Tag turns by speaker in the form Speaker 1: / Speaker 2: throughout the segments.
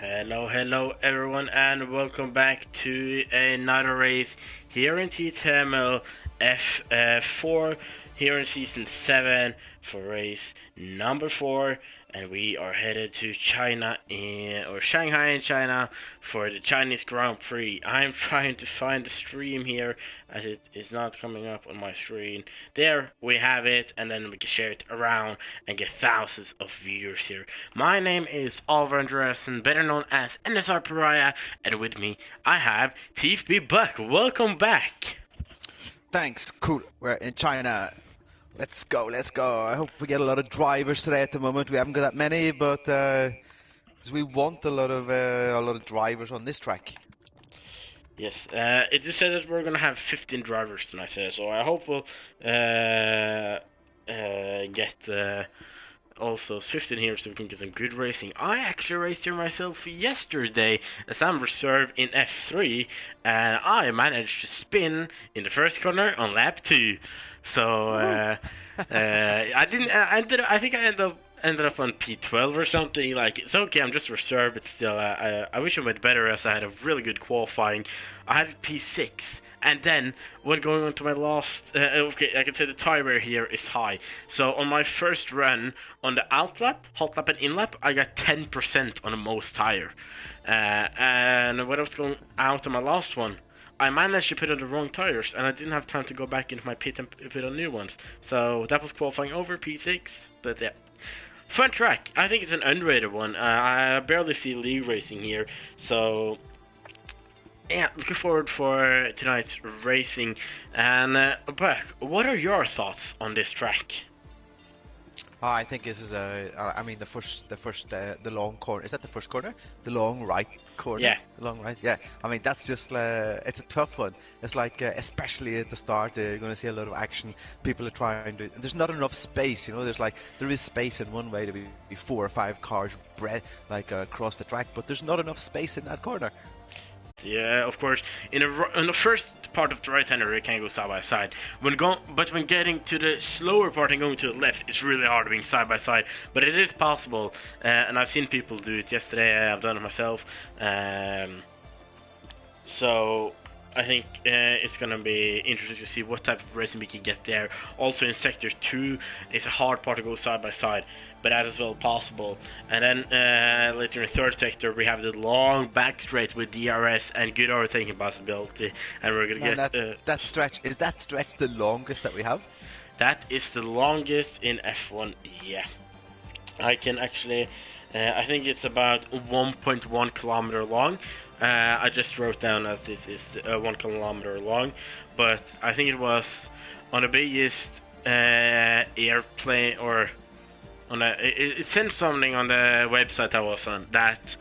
Speaker 1: Hello everyone, and welcome back to another race here in TTML F4 here in season 7 for race number 4, and we are headed to China or Shanghai in China for the Chinese Grand Prix. I'm trying to find the stream here as it is not coming up on my screen. There we have it, and then we can share it around and get thousands of viewers here. My name is Oliver Andreasen, better known as NSR Pariah, and with me I have TFB Buck. Welcome back.
Speaker 2: Thanks, cool. We're in China. Let's go. I hope we get a lot of drivers today. At the moment, we haven't got that many, but we want a lot of drivers on this track.
Speaker 1: Yes, it is said that we're gonna have 15 drivers tonight, so I hope we'll get also 15 here so we can get some good racing. I actually raced here myself yesterday as I'm reserved in F3, and I managed to spin in the first corner on lap 2. So I think I ended up on P12 or something. Like, it's okay, I'm just reserved, but still, I wish I went better as I had a really good qualifying. I had P6, and then when going on to my last, okay, I can say the timer here is high. So on my first run on the out lap, hot lap and in lap, I got 10% on the most tire. And when I was going out on my last one, I managed to put on the wrong tires, and I didn't have time to go back into my pit and put on new ones. So that was qualifying over P6, but yeah. Fun track. I think it's an underrated one. I barely see league racing here, so yeah, looking forward for tonight's racing. And Buck, what are your thoughts on this track?
Speaker 2: I think this is the long corner. Is that the first corner? The long right corner?
Speaker 1: Yeah.
Speaker 2: The long right, yeah. I mean, that's just, it's a tough one. It's like, especially at the start, you're going to see a lot of action. People are trying to, there's not enough space, you know, there is space in one way to be 4 or 5 cars across the track, but there's not enough space in that corner.
Speaker 1: Yeah, of course. In the first part of the right-hander, it can go side by side. But when getting to the slower part and going to the left, it's really hard being side by side. But it is possible, and I've seen people do it yesterday. I've done it myself. So I think it's gonna be interesting to see what type of racing we can get there. Also in sector 2, it's a hard part to go side by side, but that is well possible. And then later in the third sector, we have the long back straight with DRS and good overtaking possibility, and we're gonna get
Speaker 2: that stretch. Is that stretch the longest that we have?
Speaker 1: That is the longest in F1. Yeah, I can actually. I think it's about 1.1 kilometer long. I just wrote down as this is 1 kilometer long, but I think it was on the biggest airplane, or on it sent something on the website I was on that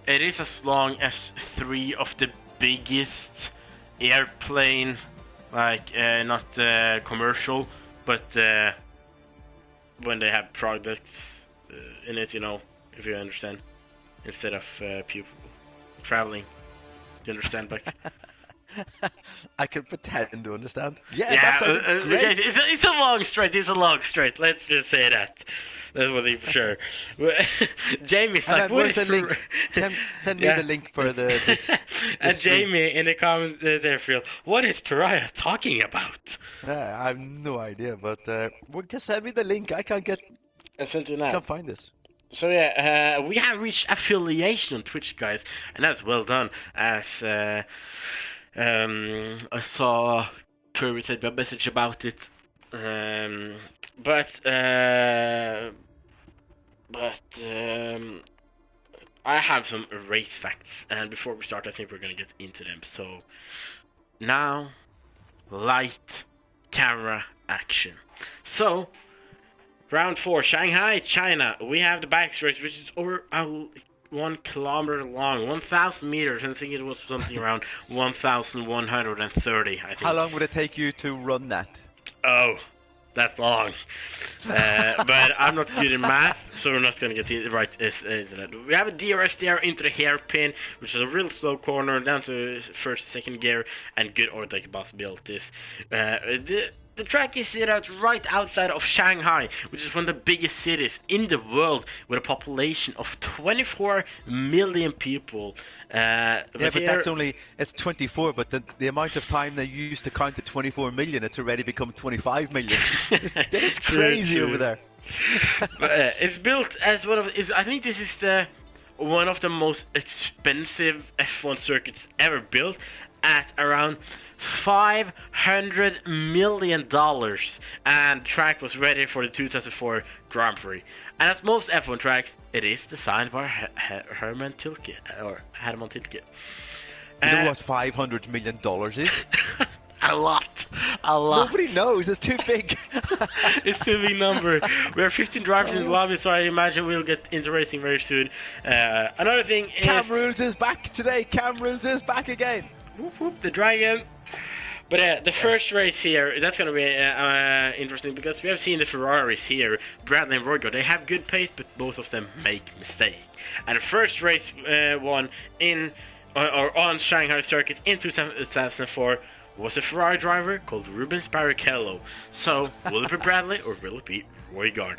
Speaker 1: it is as long as 3 of the biggest airplane, like not commercial, but when they have products in it, you know, if you understand, instead of people traveling. Do you understand, Buck?
Speaker 2: I can pretend to understand.
Speaker 1: Yeah, that's great. It's a long straight. It's a long straight. Let's just say that. That's one thing for sure. Jamie's like,
Speaker 2: where's the link? Send me the link for this
Speaker 1: and
Speaker 2: stream.
Speaker 1: Jamie in the comments there, feel, what is Pariah talking about?
Speaker 2: I have no idea, but just send me the link. I can't get.
Speaker 1: I sent you now.
Speaker 2: Can't find this.
Speaker 1: So yeah, we have reached affiliation on Twitch, guys, and that's well done. As I saw Kirby sent me a message about it, but I have some race facts, and before we start, I think we're gonna get into them. So now, light, camera, action. So. Round 4, Shanghai, China. We have the back straight, which is over 1 kilometer long, 1,000 meters. And I think it was something around 1,130. I think.
Speaker 2: How long would it take you to run that?
Speaker 1: Oh, that's long. But I'm not good in math, so we're not going to get it right. We have a DRS there into the hairpin, which is a real slow corner, down to first, second gear, and good overtaking possibilities. the track is set out right outside of Shanghai, which is one of the biggest cities in the world with a population of 24 million people.
Speaker 2: But that's it's 24, but the amount of time they used to count the 24 million, it's already become 25 million. It's crazy over there.
Speaker 1: But, it's built as I think this is one of the most expensive F1 circuits ever built, at around $500 million, and the track was ready for the 2004 Grand Prix. And as most F1 tracks, it is designed by Herman Tilke.
Speaker 2: You know what $500 million is?
Speaker 1: A lot.
Speaker 2: Nobody knows. It's too big.
Speaker 1: It's too big number. We are 15 drivers in the lobby, so I imagine we'll get into racing very soon. Another thing is...
Speaker 2: Cam Rules is back today. Cam Rules is back again.
Speaker 1: Whoop, whoop, the dragon. But the first race here, that's going to be interesting, because we have seen the Ferraris here, Bradley and Roygo. They have good pace, but both of them make mistakes. And the first race won on Shanghai circuit in 2004 was a Ferrari driver called Rubens Barrichello. So, will it be Bradley or will it be Roygaard?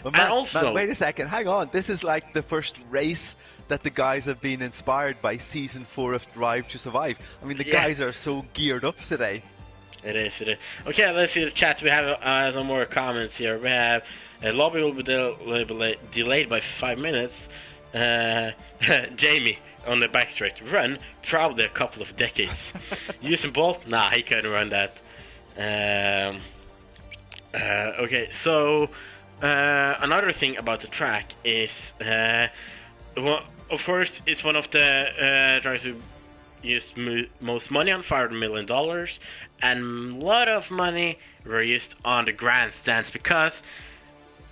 Speaker 2: Well, man, wait a second, hang on. This is like the first race that the guys have been inspired by season 4 of Drive to Survive. I mean, the guys are so geared up today.
Speaker 1: It is. Okay, let's see the chat. We have some more comments here. We have lobby will be delayed by 5 minutes. Jamie on the backstraight run, probably a couple of decades. Usain Bolt? Nah, he couldn't run that. Okay, so another thing about the track is, of course, it's one of the drivers who used most money on $500 million, and a lot of money were used on the grandstands because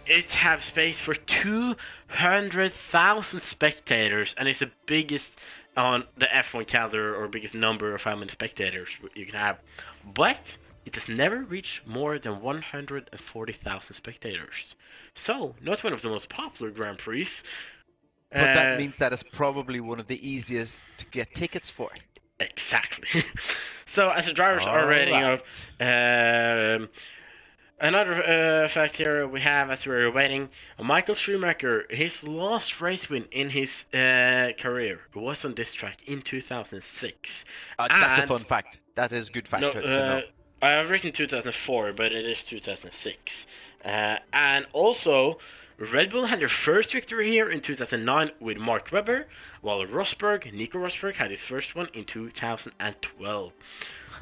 Speaker 1: it has space for 200,000 spectators, and it's the biggest on the F1 calendar, or biggest number of how many spectators you can have. But it has never reached more than 140,000 spectators. So, not one of the most popular Grand Prix.
Speaker 2: But that means that it's probably one of the easiest to get tickets for.
Speaker 1: Exactly. So, as the drivers are rating out, another fact here we have as we're waiting, Michael Schumacher, his last race win in his career was on this track in 2006.
Speaker 2: That's a fun fact. That is a good fact to know.
Speaker 1: I have written 2004, but it is 2006. And also, Red Bull had their first victory here in 2009 with Mark Webber, while Nico Rosberg had his first one in 2012.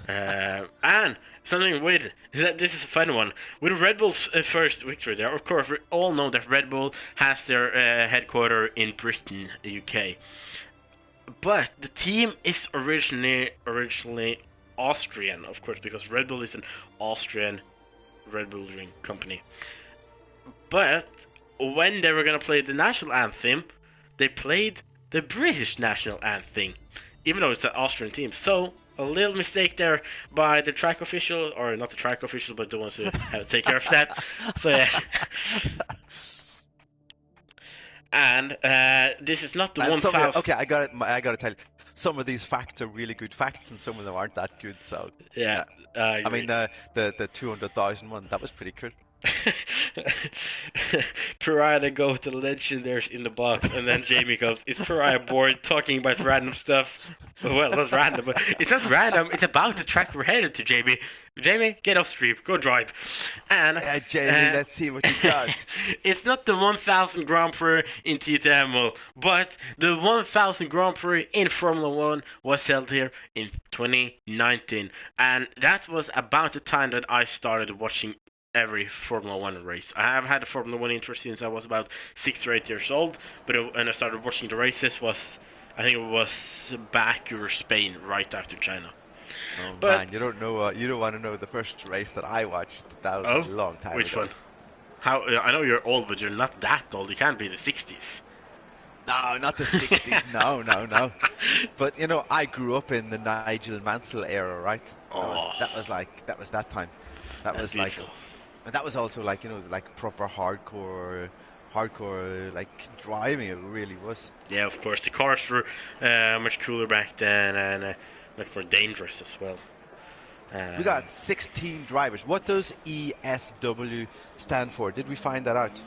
Speaker 1: And something weird is that this is a fun one. With Red Bull's first victory there, of course, we all know that Red Bull has their headquarters in Britain, the UK. But the team is originally Austrian, of course, because Red Bull is an Austrian Red Bull drink company. But when they were going to play the national anthem, they played the British national anthem, even though it's an Austrian team. So, a little mistake there by the track official, or not the track official, but the ones who have to take care of that. So, yeah. And this is not the 1,000...
Speaker 2: Okay, I got to tell you. Some of these facts are really good facts, and some of them aren't that good. So
Speaker 1: yeah.
Speaker 2: I mean, the 200,000 one, that was pretty cool.
Speaker 1: Pariah go to the legendaries in the box, and then Jamie goes, "Is Pariah bored talking about random stuff?" Well, not random, but it's not random. It's about the track we're headed to, Jamie. Jamie, get off stream, go drive. And
Speaker 2: Jamie, let's see what you got.
Speaker 1: It's not the 1,000 Grand Prix in TTML, but the 1,000 Grand Prix in Formula 1 was held here in 2019, and that was about the time that I started watching every Formula 1 race. I have had a Formula 1 interest since I was about 6 or 8 years old, but when I started watching the races I think it was Baku or Spain right after China.
Speaker 2: Oh man, you don't want to know the first race that I watched. That was a long time ago.
Speaker 1: Which one? I know you're old, but you're not that old. You can't be the 60s.
Speaker 2: No, not the 60s. No. But I grew up in the Nigel Mansell era, right? That was that time. That was like, that was also like like proper hardcore like driving. It really was.
Speaker 1: Yeah, of course. The cars were much cooler back then, and much more dangerous as well.
Speaker 2: We got 16 drivers. What does ESW stand for? Did we find that out?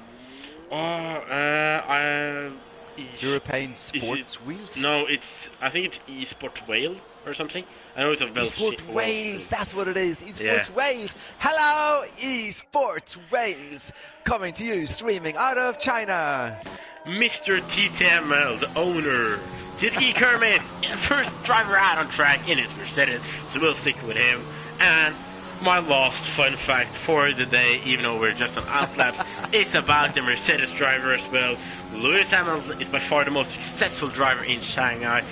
Speaker 2: European Sports Wheels?
Speaker 1: No, I think it's eSport Wales or something. I know it's a Welsh.
Speaker 2: eSport Wales, that's what it is. eSports Wales. Hello, eSports Wales. Coming to you, streaming out of China.
Speaker 1: Mr. TTML, the owner. Tiki Kermit, first driver out on track in his Mercedes, so we'll stick with him. And my last fun fact for the day, even though we're just on outlaps, it's about the Mercedes driver as well. Lewis Hamilton is by far the most successful driver in Shanghai,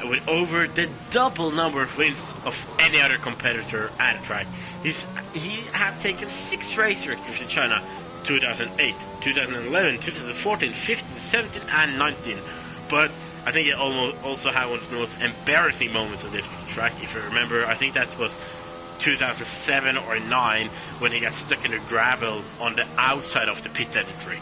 Speaker 1: with over the double number of wins of any other competitor at the track. He has taken 6 race records in China: 2008, 2011, 2014, 15, 17, and 19. But I think it also had one of the most embarrassing moments of this track. If you remember, I think that was 2007 or 9 when he got stuck in the gravel on the outside of the pit entry.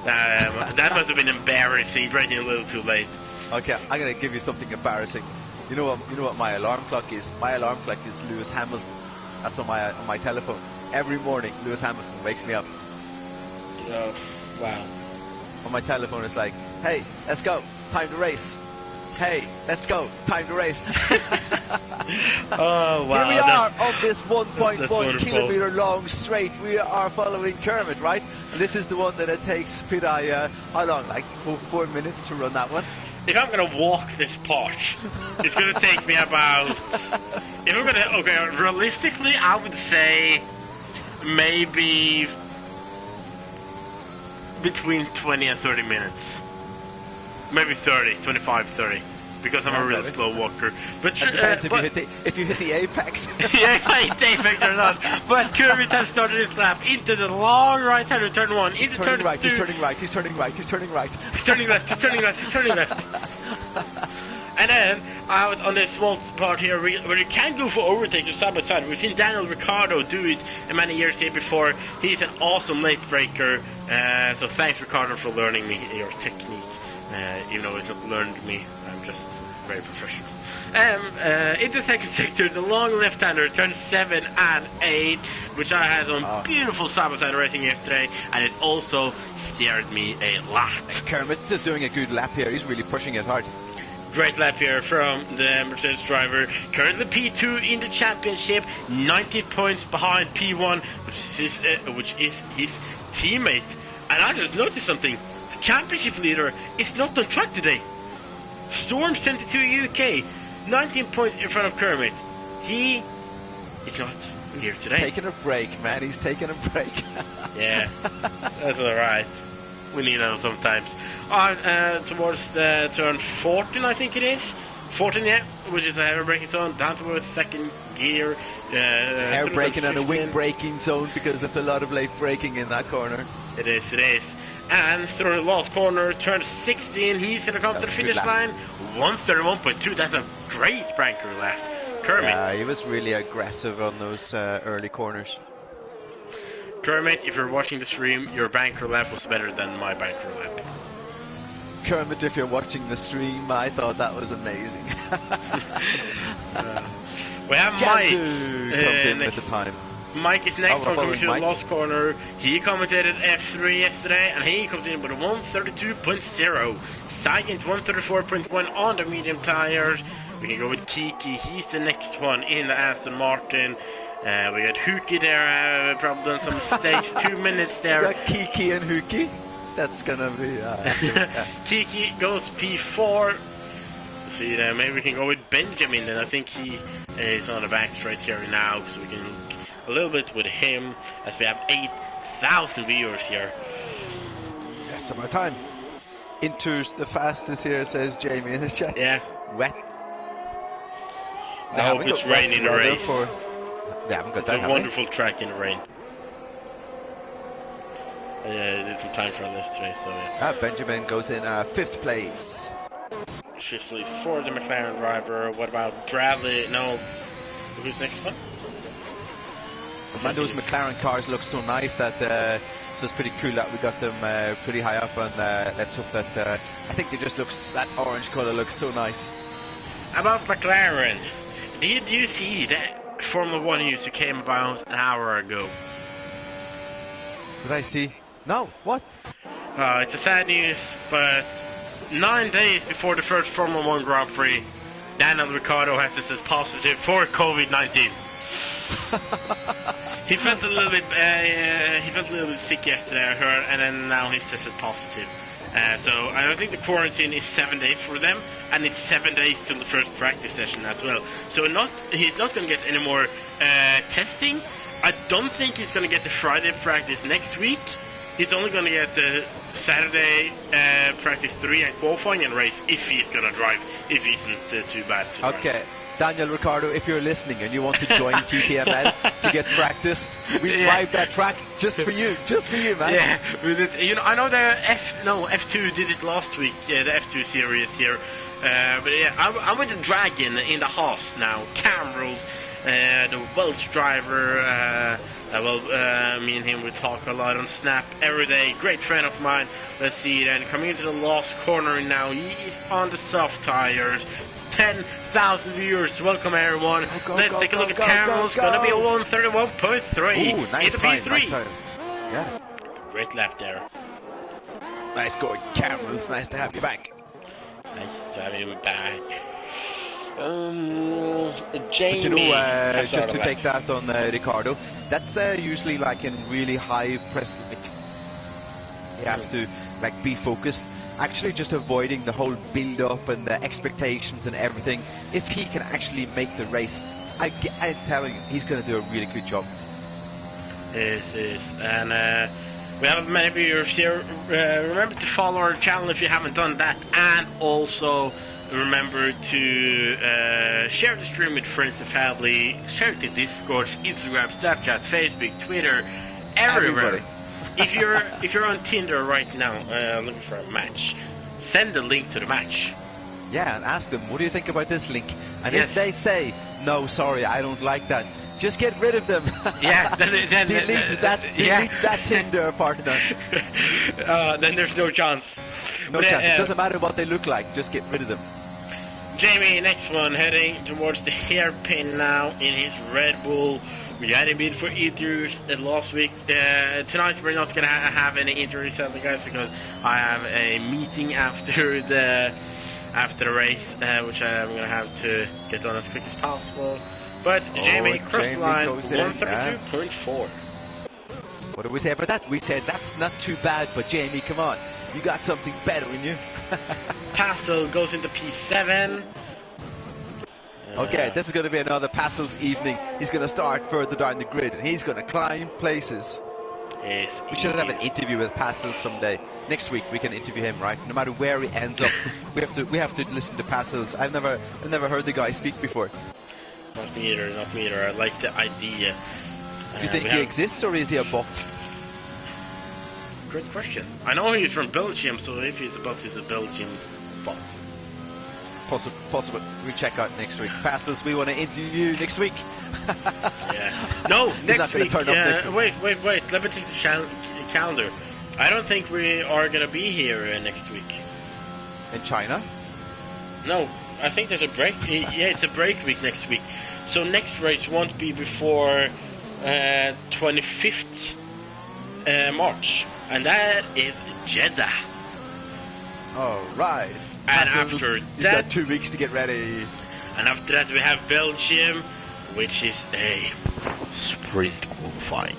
Speaker 1: That must have been embarrassing, braking a little too late.
Speaker 2: Okay, I'm gonna give you something embarrassing. You know what my alarm clock is? My alarm clock is Lewis Hamilton. That's on my telephone. Every morning, Lewis Hamilton wakes me up.
Speaker 1: Oh, wow.
Speaker 2: On my telephone, it's like, hey, let's go, time to race. Hey, let's go, time to race.
Speaker 1: Oh, wow.
Speaker 2: Here we are on this 1.1 kilometer long straight. We are following Kermit, right? And this is the one that it takes Pidai, how long? Like 4 minutes to run that one?
Speaker 1: If I'm gonna walk this part, it's gonna take me about. Realistically, I would say maybe between 20 and 30 minutes. Maybe 25, 30. Because I'm a real slow walker. But
Speaker 2: it depends if you hit the apex.
Speaker 1: Yeah, if I hit the apex or not. But Kermit has started his lap into the long right-hander turn 1.
Speaker 2: He's turning right, he's turning right, he's turning right, he's turning right.
Speaker 1: He's turning left, he's turning left, he's turning left. And then, out on this small part here, where you can go for overtakes or side by side. We've seen Daniel Ricciardo do it many years here before. He's an awesome late breaker. So thanks, Ricciardo, for learning me your technique. Even though it's not learned me, I'm just very professional. In the second sector, the long left-hander turns 7 and 8, which I had on beautiful side-by-side racing yesterday, and it also scared me a lot.
Speaker 2: Kermit is doing a good lap here. He's really pushing it hard.
Speaker 1: Great lap here from the Mercedes driver. Currently P2 in the championship, 90 points behind P1, which is his teammate. And I just noticed something. The championship leader is not on track today. Storm 72 UK, 19 points in front of Kermit. He is not here today.
Speaker 2: Taking a break, man. He's taking a break.
Speaker 1: Yeah, that's alright. We need them sometimes. Towards the turn 14, I think it is. 14, yeah, which is a heavy braking zone, down towards second gear.
Speaker 2: It's air braking and a wing braking zone because there's a lot of late braking in that corner.
Speaker 1: It is. And through the last corner, turn 16, he's going to come to the finish line. 131.2, that's a great banker lap. Kermit.
Speaker 2: Yeah, he was really aggressive on those early corners.
Speaker 1: Kermit, if you're watching the stream, your banker lap was better than my banker lap.
Speaker 2: Kermit, if you're watching the stream, I thought that was amazing.
Speaker 1: We have
Speaker 2: Mike
Speaker 1: comes
Speaker 2: in with the time.
Speaker 1: Mike is next on coming to the last corner. He commentated F3 yesterday, and he comes in with a 132.0. Second 134.1 on the medium tires. We can go with Kiki. He's the next one in the Aston Martin. We got Huki there. Probably done some mistakes. 2 minutes there.
Speaker 2: We got Kiki and Huki. That's gonna be.
Speaker 1: Kiki goes P4. See there, maybe we can go with Benjamin. Then I think he is on the back straight here now, so we can look a little bit with him as we have 8,000 viewers here.
Speaker 2: Yes, about time. Into's the fastest here, says Jamie in the chat.
Speaker 1: Yeah.
Speaker 2: Wet.
Speaker 1: I hope it's rain in the rain.
Speaker 2: They haven't got
Speaker 1: it's
Speaker 2: that.
Speaker 1: A wonderful track in the rain. There's some time for this today, so yeah.
Speaker 2: Benjamin goes in 5th place.
Speaker 1: 5th place for the McLaren driver. What about Bradley? No. Who's next one?
Speaker 2: Man, those McLaren cars look so nice that so it's pretty cool that we got them pretty high up, and let's hope that I think they just that orange color looks so nice.
Speaker 1: About McLaren, did you see that Formula 1 news that came about an hour ago.
Speaker 2: Did I see? No, what?
Speaker 1: It's a sad news, but 9 days before the first Formula 1 Grand Prix, Daniel Ricciardo has tested positive for COVID-19. He felt a little bit sick yesterday, I heard, and then now he's tested positive. So I don't think the quarantine is 7 days for them, and it's 7 days till the first practice session as well. So he's not going to get any more testing. I don't think he's going to get the Friday practice next week. He's only going to get the Saturday practice 3 and qualifying and race if he's going to drive, if he isn't too bad to drive.
Speaker 2: Okay. Daniel Ricciardo, if you're listening and you want to join TTML to get practice, we'll drive that track just for you, man.
Speaker 1: Yeah, you know, I know the F2 did it last week, the F2 series here, but yeah, I'm with the Dragon in the Haas now, Camerals, the Welsh driver, me and him we talk a lot on Snap every day, great friend of mine. Let's see then, coming into the last corner now, he's on the soft tires, 10,000 viewers, welcome everyone. Let's take a look at Cameron. It's gonna be a 131.3.
Speaker 2: Ooh, nice time, nice time. Yeah.
Speaker 1: Great lap there.
Speaker 2: Nice going, Cameron. It's nice to have you back.
Speaker 1: Nice to have you back. Jamie.
Speaker 2: But you know, just to take that on Ricardo, that's usually like in really high press. You have to like be focused. Actually just avoiding the whole build-up and the expectations and everything. If he can actually make the race, I'm telling you, he's going to do a really good job.
Speaker 1: Yes. And we have many viewers here. Remember to follow our channel if you haven't done that. And also remember to share the stream with friends and family. Share it to Discord, Instagram, Snapchat, Facebook, Twitter, everywhere.
Speaker 2: Everybody.
Speaker 1: if you're on Tinder right now looking for a match, send the link to the match.
Speaker 2: Yeah, and ask them, what do you think about this link? And
Speaker 1: yes.
Speaker 2: If they say, no, sorry, I don't like that, just get rid of them.
Speaker 1: Yeah, then
Speaker 2: delete that Tinder partner.
Speaker 1: Then there's no chance.
Speaker 2: No chance. It doesn't matter what they look like, just get rid of them.
Speaker 1: Jamie, next one, heading towards the hairpin now in his Red Bull. We had a bid for interviews last week. Tonight we're not going to have any interviews, guys, because I have a meeting after the race, which I'm going to have to get done as quick as possible. But Jamie, cross line 132.4.
Speaker 2: What do we say about that? We said that's not too bad, but Jamie, come on, you got something better in you.
Speaker 1: Passel goes into P7.
Speaker 2: Okay, this is going to be another Passel's evening. He's going to start further down the grid, and he's going to climb places.
Speaker 1: Yes,
Speaker 2: we should have an interview with Passel someday. Next week we can interview him, right? No matter where he ends up, we have to listen to Passels. I've never heard the guy speak before.
Speaker 1: Not me either. I like the idea.
Speaker 2: Do you think he exists, or is he a bot?
Speaker 1: Great question. I know he's from Belgium, so if he's a bot, he's a Belgian bot.
Speaker 2: Possible. We check out next week. Passels, we want to interview you next week.
Speaker 1: Yeah. No,
Speaker 2: He's not going to turn up next week.
Speaker 1: Wait. Let me take the calendar. I don't think we are going to be here next week.
Speaker 2: In China?
Speaker 1: No, I think there's a break. Yeah, it's a break week next week. So next race won't be before 25th March. And that is Jeddah.
Speaker 2: All right.
Speaker 1: And
Speaker 2: Passels,
Speaker 1: after
Speaker 2: you've
Speaker 1: that,
Speaker 2: got 2 weeks to get ready.
Speaker 1: And after that, we have Belgium, which is a sprint qualifying.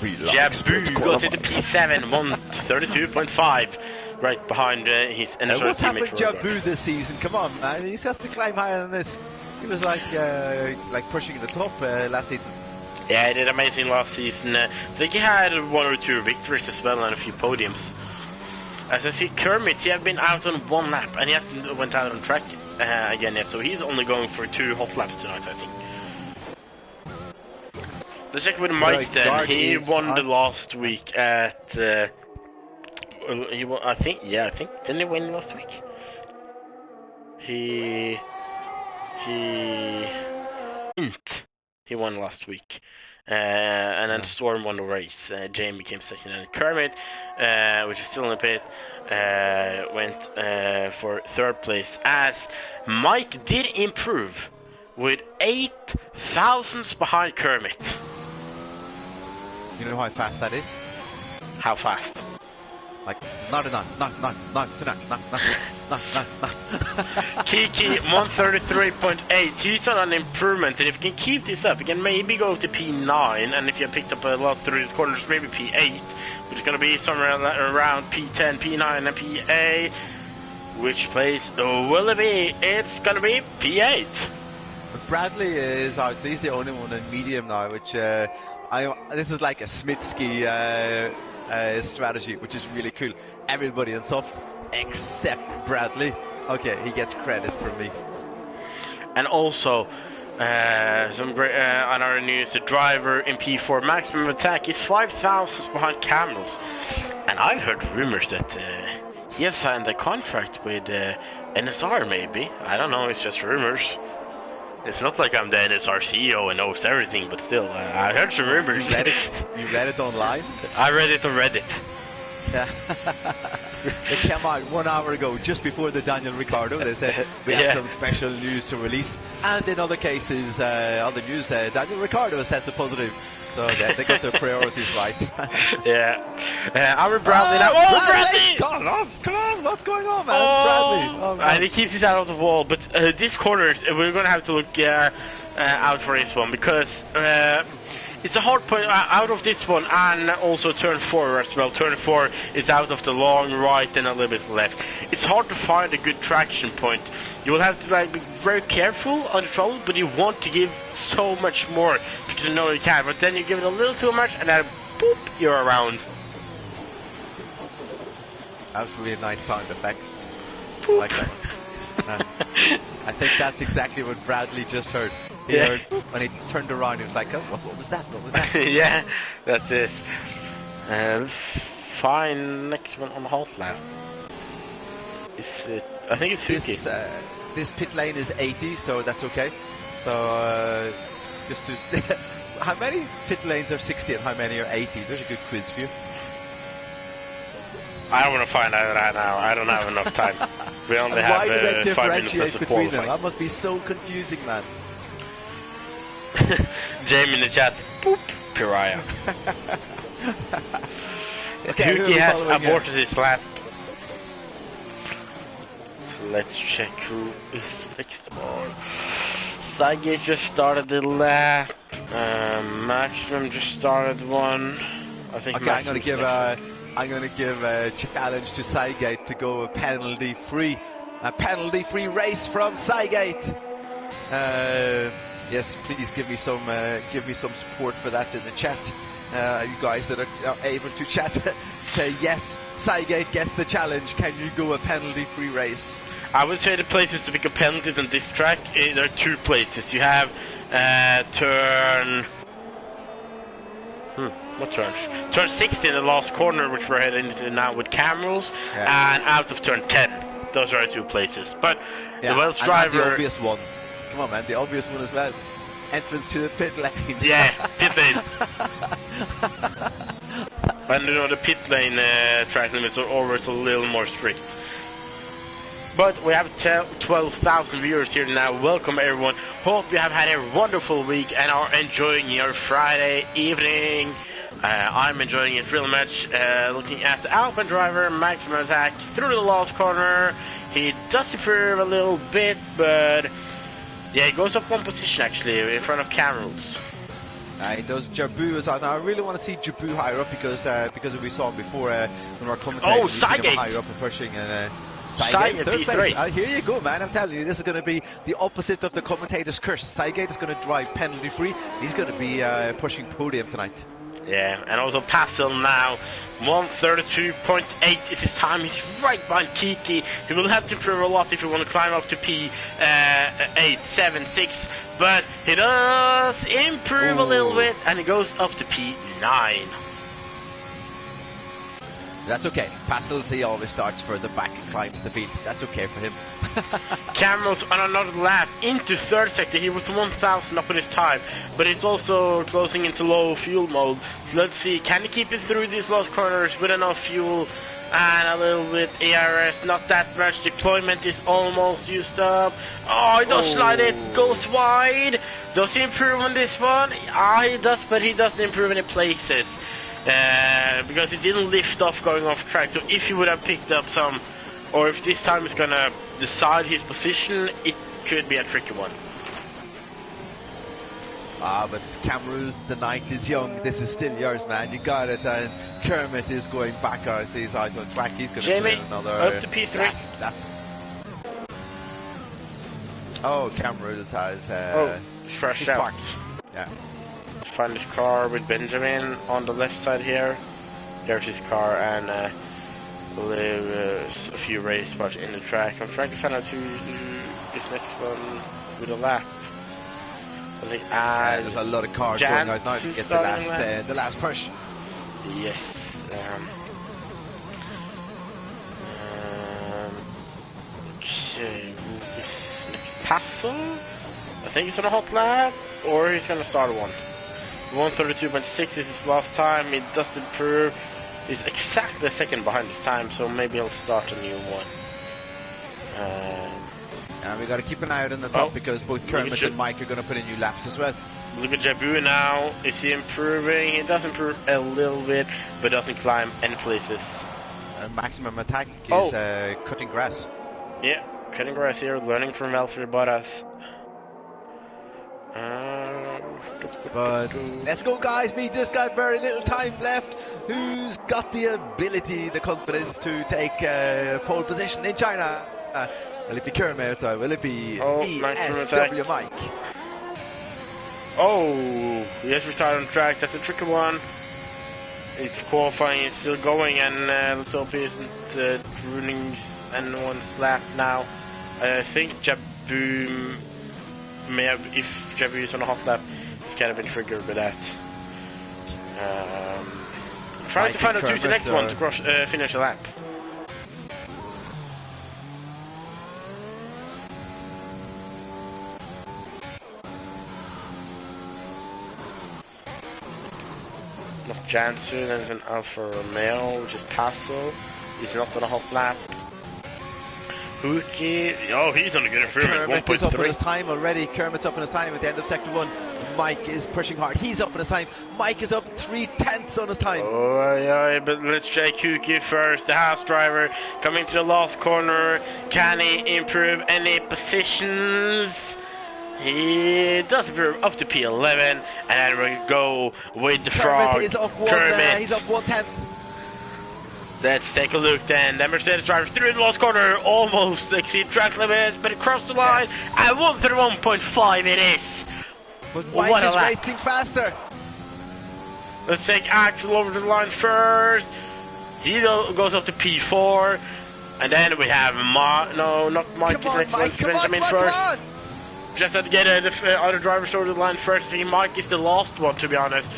Speaker 1: Jabu goes into P7, 132.5, right behind his NSR
Speaker 2: what's happened to
Speaker 1: teammate.
Speaker 2: Jabu this season? Come on, man. He has to climb higher than this. He was like pushing the top last season.
Speaker 1: Yeah, he did amazing last season. I think he had 1 or 2 victories as well and a few podiums. As I see Kermit, he has been out on 1 lap and he hasn't went out on track again yet, so he's only going for 2 hot laps tonight, I think. Let's check with Mike then. He won the last week at he won, I think didn't he win last week? He won last week. And then Storm won the race. Jamie came second, and Kermit, which is still in the pit, went for 3rd place. As Mike did improve with 8 thousandths behind Kermit.
Speaker 2: You know how fast that is?
Speaker 1: How fast?
Speaker 2: Like, not enough, not enough.
Speaker 1: Kiki 133.8. He's on an improvement, and if you can keep this up, you can maybe go to P9, and if you picked up a lot through these corners, maybe P8. But it's gonna be somewhere around P10, P9, and PA. Which place will it be? It's gonna be P8.
Speaker 2: Bradley is out. He's the only one in medium now, which this is like a Smitsky strategy, which is really cool. Everybody in soft except Bradley. Okay, he gets credit from me.
Speaker 1: And also, some great on our news, the driver in P4 maximum attack is 5 thousandths behind Camels. And I've heard rumors that he has signed a contract with NSR, maybe. I don't know, it's just rumors. It's not like I'm the NSR CEO and knows everything, but still, I heard some rumors.
Speaker 2: You read it online?
Speaker 1: I read it on Reddit.
Speaker 2: Yeah. It came out 1 hour ago, just before the Daniel Ricciardo. They said we have some special news to release. And in other cases, other news, Daniel Ricciardo has tested positive. So they got their priorities right.
Speaker 1: Yeah. I'm with Bradley now. Oh, Bradley!
Speaker 2: Come on, what's going on, man?
Speaker 1: Oh,
Speaker 2: Bradley. Oh, man.
Speaker 1: and he keeps his out of the wall, but this corner, we're going to have to look out for this one, because it's a hard point out of this one, and also turn 4 as well. Turn 4 is out of the long right and a little bit left. It's hard to find a good traction point. You will have to be very careful on the throttle, but you want to give so much more, because you know you can, but then you give it a little too much, and then boop, you're around.
Speaker 2: That was really nice sound effects.
Speaker 1: Boop.
Speaker 2: Like that. I think that's exactly what Bradley just heard. He heard when he turned around, he was like, oh, what was that? What was that?
Speaker 1: Yeah, that's it. Let's find next one on the half lap. I think it's Huki.
Speaker 2: This pit lane is 80, so that's okay. So just to say, how many pit lanes are 60 and how many are 80? There's a good quiz for you.
Speaker 1: I don't want to find out right now. I don't have enough time. We only have
Speaker 2: why do they
Speaker 1: 5 minutes
Speaker 2: differentiate
Speaker 1: of
Speaker 2: between them?
Speaker 1: qualifying.
Speaker 2: That must be so confusing, man.
Speaker 1: Jamie in the chat. Boop. Pariah.
Speaker 2: Okay,
Speaker 1: Huki has aborted his lap. Let's check who is next one. Saigate just started the lap. Maximum just started one. I think.
Speaker 2: Okay, I'm gonna give a challenge to Saigate to go a penalty free race from Saigate. Yes, please give me some support for that in the chat. You guys that are able to chat, say yes, Saigate gets the challenge. Can you go a penalty free race?
Speaker 1: I would say the places to pick up penalties on this track, there are 2 places. You have turn... what turns? Turn 60 in the last corner, which we're heading into now with cameras, and out of turn 10. Those are the 2 places. But the Welsh driver...
Speaker 2: the obvious one. Come on, man, the obvious one as well. Entrance to the pit lane.
Speaker 1: Yeah, pit lane. And you know, the pit lane track limits are always a little more strict. But we have 12,000 viewers here now. Welcome everyone. Hope you have had a wonderful week and are enjoying your Friday evening. I'm enjoying it real much. Looking at the Alpine driver, maximum attack through the last corner. He does improve a little bit, but yeah, he goes up 1 position actually in front of Camerals.
Speaker 2: He does. Jabu is out now. I really want to see Jabu higher up because we saw him before when we were commentating.
Speaker 1: Oh, Saigate
Speaker 2: higher up and pushing and. Saigate, third place. Here you go, man. I'm telling you, this is going to be the opposite of the commentator's curse. Saigate is going to drive penalty free. He's going to be pushing podium tonight.
Speaker 1: Yeah, and also Passel now. 132.8 is his time. He's right behind Kiki. He will have to improve a lot if he want to climb up to P8, 7, 6. But he does improve a little bit, and he goes up to P9.
Speaker 2: That's okay. Pastelcy always starts further back and climbs the field. That's okay for him.
Speaker 1: Cameron's on another lap into third sector. He was 1,000 up in his time, but it's also closing into low fuel mode. So let's see, can he keep it through these last corners with enough fuel And a little bit ARS, not that much. Deployment is almost used up. Oh, he does slide it, goes wide. Does he improve on this one? Ah, he does, but he doesn't improve any places. Because he didn't lift off going off track. So if he would have picked up some, or if this time he's gonna decide his position, it could be a tricky one.
Speaker 2: But Cameroons, the night is young. This is still yours, man. You got it. And Kermit is going back out. He's out on track. He's going to win another.
Speaker 1: Up to P3.
Speaker 2: Oh, Cameroons has.
Speaker 1: Fresh out.
Speaker 2: Parked. Yeah.
Speaker 1: Find his car with Benjamin on the left side here. There's his car and a few race spots in the track. I'm trying to find out who is next one with a lap. I think
Speaker 2: there's a lot of cars going out now to get the last push.
Speaker 1: Yes. Okay. Next Passel. I think he's on a hot lap, or he's gonna start one. 132.6 is his last time. He does improve. He's exactly a second behind his time, so maybe he'll start a new one.
Speaker 2: And we got to keep an eye out on the top because both Kermit and Mike are going to put in new laps as well.
Speaker 1: Look at Jabu now. Is he improving? He does improve a little bit, but doesn't climb any places.
Speaker 2: Maximum attack is cutting grass.
Speaker 1: Yeah, cutting grass here, learning from Valtteri Bottas.
Speaker 2: But let's go, guys. We just got very little time left. Who's got the ability, the confidence to take pole position in China? Will it be Kermit or will it be ESW Mike?
Speaker 1: Oh, he has retired on track. That's a tricky one. It's qualifying, it's still going, and let's hope he isn't ruining anyone's lap now. I think Jabu may have, if Jabu is on a hot lap, he can have been triggered by that. Trying to find out who's the next one to cross, finish a lap. Not Janssen, there's an Alfa Romeo, which is Paso. He's not on a hot lap. Huki, oh, he's on a good improvement.
Speaker 2: Kermit is up in his time already. Kermit's up in his time at the end of sector 1. Mike is pushing hard. He's up in his time. Mike is up 3/10 on his time.
Speaker 1: Oh, yeah, but let's check Huki first. The house driver coming to the last corner. Can he improve any positions? He does improve up to P11, and then we go with the frog.
Speaker 2: Kermit is up he's up 1/10.
Speaker 1: Let's take a look then. The Mercedes driver through the last corner, almost exceed track limits, but it crossed the line at 131.5 it is.
Speaker 2: But Mike is racing faster.
Speaker 1: Let's take Axel over the line first. He goes up to P4, and then we have not Mike.
Speaker 2: Come on, Mike,
Speaker 1: Benjamin first. Just had to get the other drivers over the line first. I think Mike is the last one, to be honest.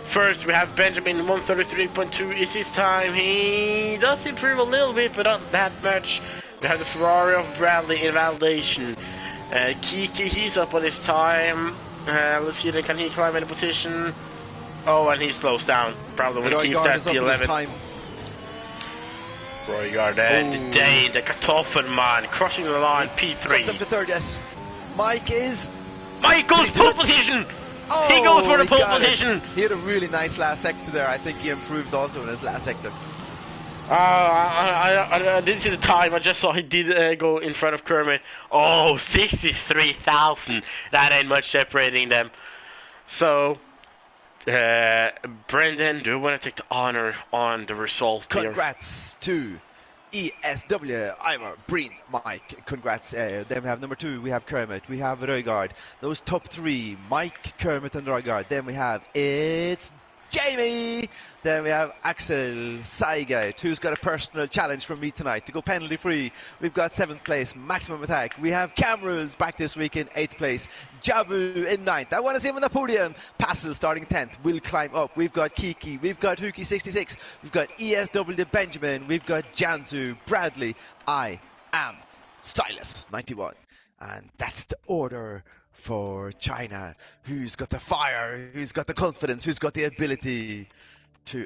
Speaker 1: First, we have Benjamin, 133.2 is his time. He does improve a little bit, but not that much. We have the Ferrari of Bradley in validation. Kiki, he's up on his time. Let's see, can he climb in a position? Oh, and he slows down. Probably when he keeps that P11. Roygaard, the Dane, the Kartoffel man, crossing the line, P3.
Speaker 2: Comes up to third, yes. Mike goes
Speaker 1: pole position!
Speaker 2: Oh,
Speaker 1: he goes for the pole position!
Speaker 2: He had a really nice last sector there. I think he improved also in his last sector.
Speaker 1: I didn't see the time. I just saw he did go in front of Kermit. Oh, 63,000. That ain't much separating them. So, Brendan, do you want to take the honor on the result here?
Speaker 2: Congrats to ESW, Ivar, Breen, Mike, congrats. Then we have number 2, we have Kermit, we have Roygaard. Those top 3, Mike, Kermit and Roygaard. Then we have, it's Jamie. Then we have Axel Saigate, who's got a personal challenge from me tonight to go penalty free. We've got 7th place, maximum attack. We have Cameron's back this week in 8th place. Jabu in 9th. I want to see him on the podium. Passel starting 10th. Will climb up. We've got Kiki. We've got Huki 66. We've got ESW Benjamin. We've got Janzu, Bradley. I am Silas 91. And that's the order for China. Who's got the fire? Who's got the confidence? Who's got the ability to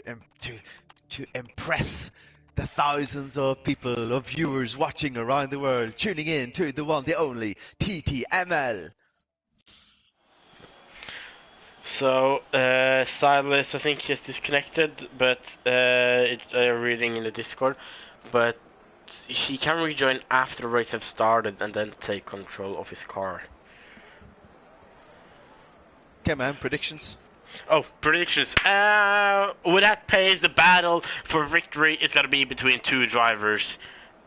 Speaker 2: impress the the thousands of people, of viewers watching around the world, tuning in to the one, the only TTML.
Speaker 1: So, Silas, I think he's disconnected, but reading in the Discord, but he can rejoin after the race have started and then take control of his car.
Speaker 2: Okay, man, predictions?
Speaker 1: Oh, predictions. With that pace, the battle for victory is going to be between two drivers,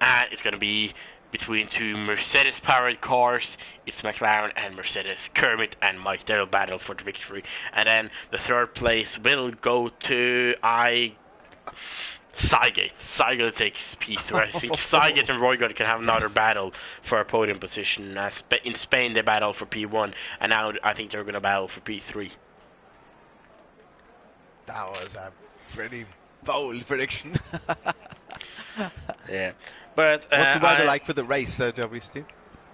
Speaker 1: and it's going to be between two Mercedes-powered cars. It's McLaren and Mercedes. Kermit and Mike, they'll battle for the victory. And then the third place will go to Cygate. Cygate takes P3. I think Cygate and Roygard can have another battle for a podium position. In Spain, they battle for P1, and now I think they're going to battle for P3.
Speaker 2: That was a pretty bold prediction.
Speaker 1: Yeah. But
Speaker 2: what's the weather like for the race, WC2?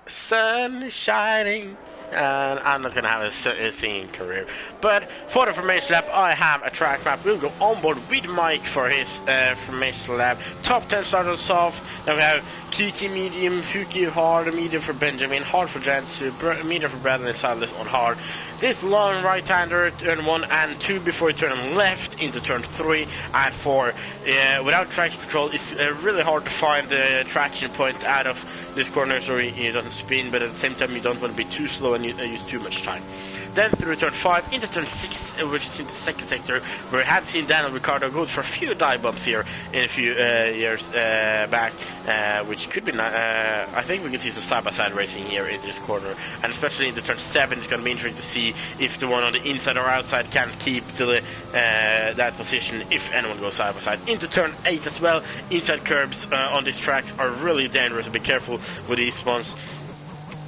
Speaker 1: Sun is shining, and I'm not gonna have a singing career. But for the formation lap, I have a track map. We'll go on board with Mike for his formation lap. Top 10 starters soft. Then we have Kiki medium, Huki hard, medium for Benjamin, hard for Jansu, medium for Bradley, and Silas on hard. This long right-hander, turn 1 and 2 before you turn left into turn 3 and 4. Without traction control, it's really hard to find the traction point out of this corner so it doesn't spin, but at the same time you don't want to be too slow and use too much time. Then through turn 5 into turn 6, which is in the second sector, where we have seen Daniel Ricciardo go for a few dive bumps here in a few years back, which could be I think we can see some side-by-side racing here in this corner, and especially into turn 7, it's going to be interesting to see if the one on the inside or outside can keep that position if anyone goes side-by-side. Into turn 8 as well, inside curbs on these tracks are really dangerous, so be careful with these ones.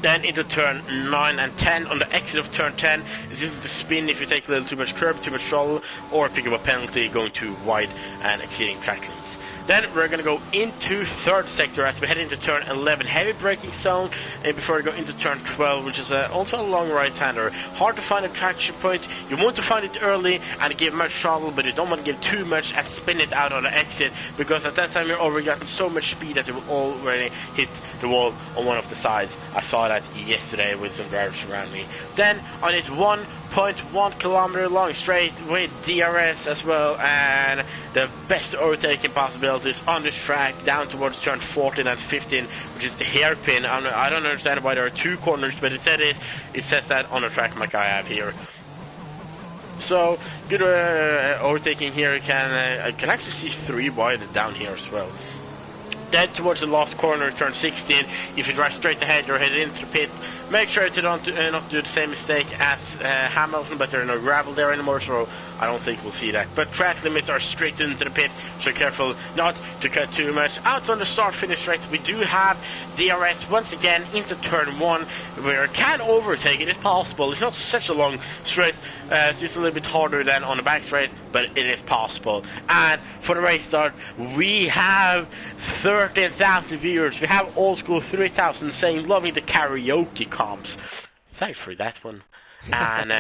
Speaker 1: Then into turn 9 and 10, on the exit of turn 10, this is the spin if you take a little too much curb, too much throttle, or pick up a penalty going too wide and exceeding track limits. Then we're going to go into third sector as we head into turn 11, heavy braking zone, and before we go into turn 12, which is also a long right-hander. Hard to find a traction point. You want to find it early and give much throttle, but you don't want to give too much and spin it out on the exit, because at that time you're already gotten so much speed that you will already hit the wall on one of the sides. I saw that yesterday with some drivers around me. Then on its 1.1 kilometer long straight with DRS as well, and the best overtaking possibilities on this track down towards turn 14 and 15, which is the hairpin. I don't understand why there are two corners, but it says that on the track like I have here. So good overtaking here. I can actually see 3 wide down here as well. Then towards the last corner, turn 16, if you drive straight ahead, you're headed into the pit. Make sure to not do the same mistake as Hamilton, but there are no gravel there anymore, so I don't think we'll see that. But track limits are straight into the pit, so careful not to cut too much. Out on the start-finish straight, we do have DRS once again into turn 1, where it can overtake. It is possible. It's not such a long straight, so it's a little bit harder than on the back straight, but it is possible. And for the race start, we have 13,000 viewers. We have old school 3,000 saying loving the karaoke comps. Thanks for that one. And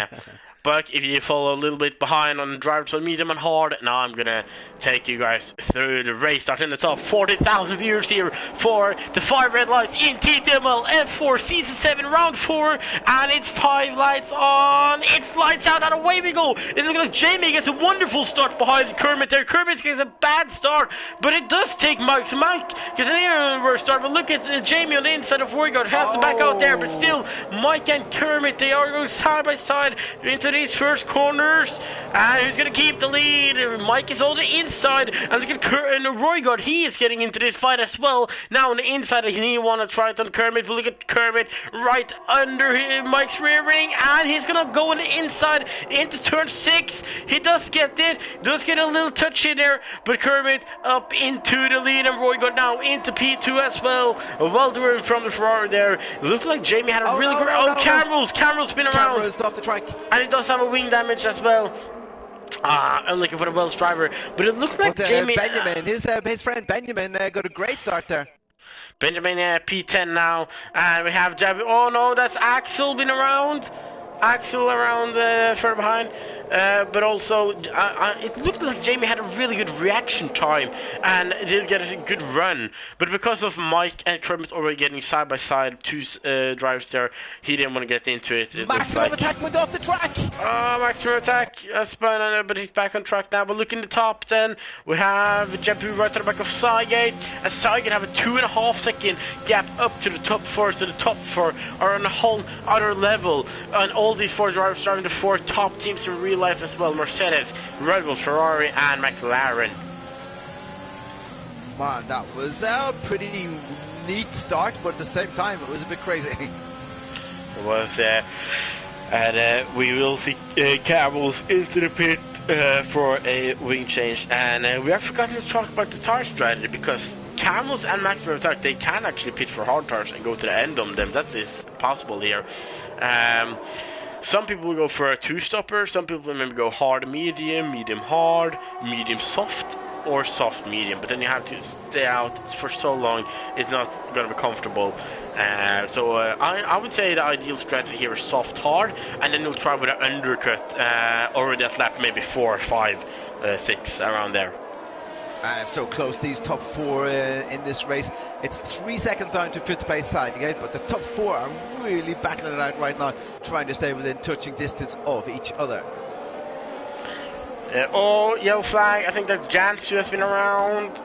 Speaker 1: but if you follow a little bit behind on drivers on medium and hard, now I'm gonna take you guys through the race. Start in the top, 40,000 viewers here for the 5 red lights in TTML F4 Season 7 Round 4, and it's 5 lights on, it's lights out, and away we go. It looks like Jamie gets a wonderful start behind Kermit there. Kermit gets a bad start, but it does take Mike gets an even worse start. But look at Jamie on the inside of Roygard, has to back out there, but still Mike and Kermit, they are going side by side into these first corners, and who's going to keep the lead? Mike is on the inside, and look at Roygard, he is getting into this fight as well. Now on the inside, he want to try it on Kermit, but look at Kermit right under Mike's rear wing, and he's going to go on the inside into turn 6. He does get a little touch in there, but Kermit up into the lead, and Roygard now into P2 as well. Well doing from the Ferrari there. It looks like Jamie had a really good... Cameron's been around.
Speaker 2: Cameron's off the track.
Speaker 1: And it does have a wing damage as well. I'm looking for the Welsh driver, but it looked like Jamie...
Speaker 2: Benjamin, his friend Benjamin got a great start there.
Speaker 1: Benjamin P10 now, and we have Javi. Oh no, that's Axel been around. Axel around further behind. But also, it looked like Jamie had a really good reaction time and did get a good run. But because of Mike and Kermit already getting side by side, two drivers there, he didn't want to get into it. It
Speaker 2: Maximum attack went off the track!
Speaker 1: Maximum attack, spun on it, but he's back on track now. But look in the top then, we have Jampu right to the back of Sygate, and Sygate have a 2.5 second gap up to the top four, so the top four are on a whole other level. And all these four drivers are in the four top teams in real life as well: Mercedes, Red Bull, Ferrari, and McLaren.
Speaker 2: Man, that was a pretty neat start, but at the same time, it was a bit crazy.
Speaker 1: It was, and we will see Camels into the pit for a wing change, and we have forgotten to talk about the tire strategy, because Camels and Maximum Attack, they can actually pit for hard tires and go to the end on them. That is possible here. Some people will go for a two-stopper, some people will maybe go hard medium, medium hard, medium soft, or soft medium, but then you have to stay out for so long, it's not going to be comfortable. So I would say the ideal strategy here is soft hard, and then you'll try with an undercut already at lap maybe 4, 5, 6, around there.
Speaker 2: And it's so close, these top four in this race. It's 3 seconds down to 5th place Sygate, but the top four are really battling it out right now, trying to stay within touching distance of each other.
Speaker 1: Yellow flag. I think that Jansu has been around.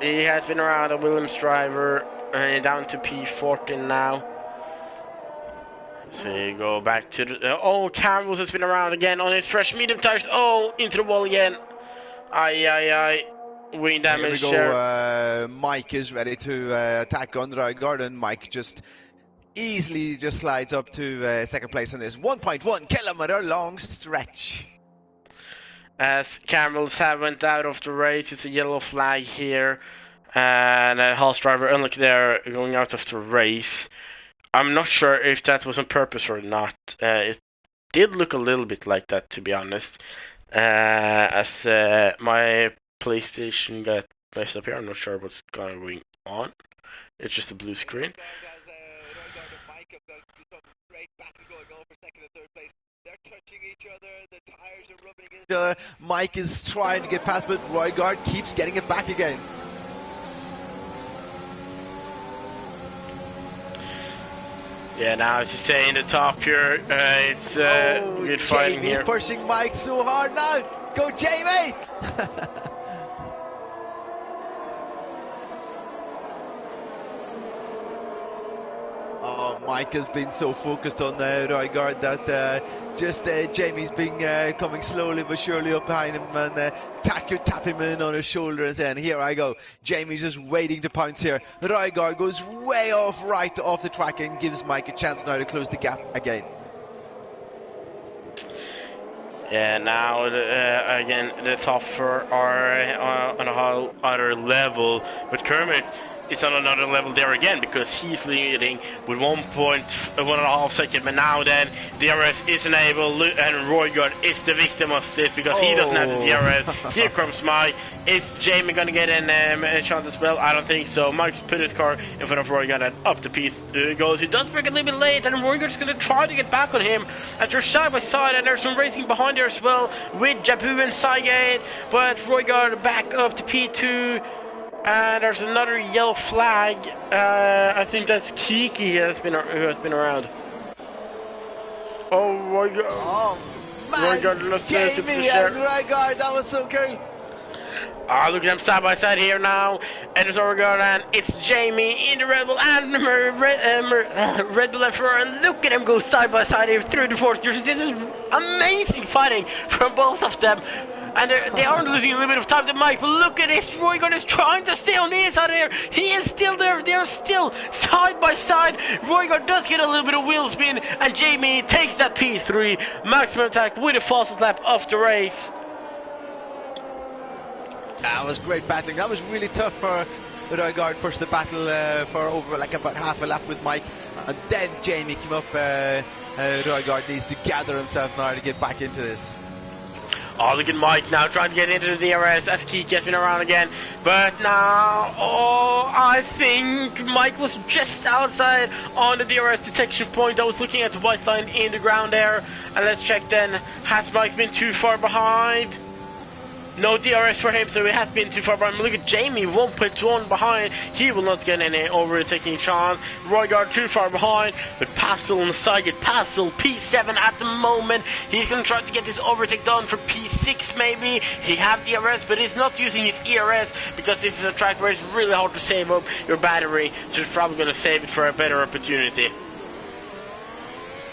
Speaker 1: He has been around, a Williams driver, down to P14 now. So you go back to the... Campbell has been around again on his fresh medium tires. Into the wall again. Aye. Wing damage.
Speaker 2: Here we go. Mike is ready to attack on Raigard, and Mike just easily just slides up to second place on this 1.1 kilometer long stretch.
Speaker 1: As Camels have went out of the race, it's a yellow flag here, and a Haas driver, unlike they're going out of the race. I'm not sure if that was on purpose or not. It did look a little bit like that, to be honest. As my PlayStation got messed up here, I'm not sure what's going on. It's just a blue screen.
Speaker 2: They're touching each other, the tires are rubbing against each other. Mike is trying to get past, but Roygaard keeps getting it back again.
Speaker 1: Yeah, now as you say in the top here, it's good fighting here.
Speaker 2: Jamie's pushing Mike so hard now. Go Jamie! Mike has been so focused on Roygaard that just Jamie's been coming slowly but surely up behind him, and tap him in on his shoulder and saying, here I go. Jamie's just waiting to pounce here. Roygaard goes way off right off the track and gives Mike a chance now to close the gap again.
Speaker 1: Yeah, now again the top four are on a whole other level, but Kermit is on another level there again, because he's leading with 1.5 seconds, but now then DRS isn't able, and Roygaard is the victim of this because he doesn't have the DRS. Here comes Mike. Is Jamie gonna get a chance as well? I don't think so. Mike's put his car in front of Roygaard and up the piece goes. He does break a little bit late, and Roygaard's gonna try to get back on him as they're side by side, and there's some racing behind there as well with Japu and Sygate, but Roygaard back up to P2. And there's another yellow flag. I think that's Kiki who has been around. Oh my god!
Speaker 2: Oh man! Jamie and Roygaard, that was so cool.
Speaker 1: Look at them side by side here now. And there's Roygaard, and it's Jamie in the Red Bull and Red Bull and Ferrari. And look at them go side by side here through the fourth. This is amazing fighting from both of them. And they are losing a little bit of time to Mike, but look at this, Roygaard is trying to stay on the inside there. He is still there, they are still side by side. Roygaard does get a little bit of wheel spin, and Jamie takes that P3. Maximum attack with the fastest lap of the race.
Speaker 2: That was great battling. That was really tough for Roygaard. First the battle for over like about half a lap with Mike, and then Jamie came up. Roygaard needs to gather himself now to get back into this.
Speaker 1: Oh, look at Mike now trying to get into the DRS as Keith gets been around again. But now, oh, I think Mike was just outside on the DRS detection point. I was looking at the white line in the ground there. And let's check then, has Mike been too far behind? No DRS for him, so he has been too far behind. Look at Jamie, 1.1 behind. He will not get any overtaking chance. Roygaard too far behind. But Passel on the side, get Passel, P7 at the moment. He's going to try to get this overtake done for P6 maybe. He have DRS, but he's not using his ERS because this is a track where it's really hard to save up your battery. So he's probably going to save it for a better opportunity.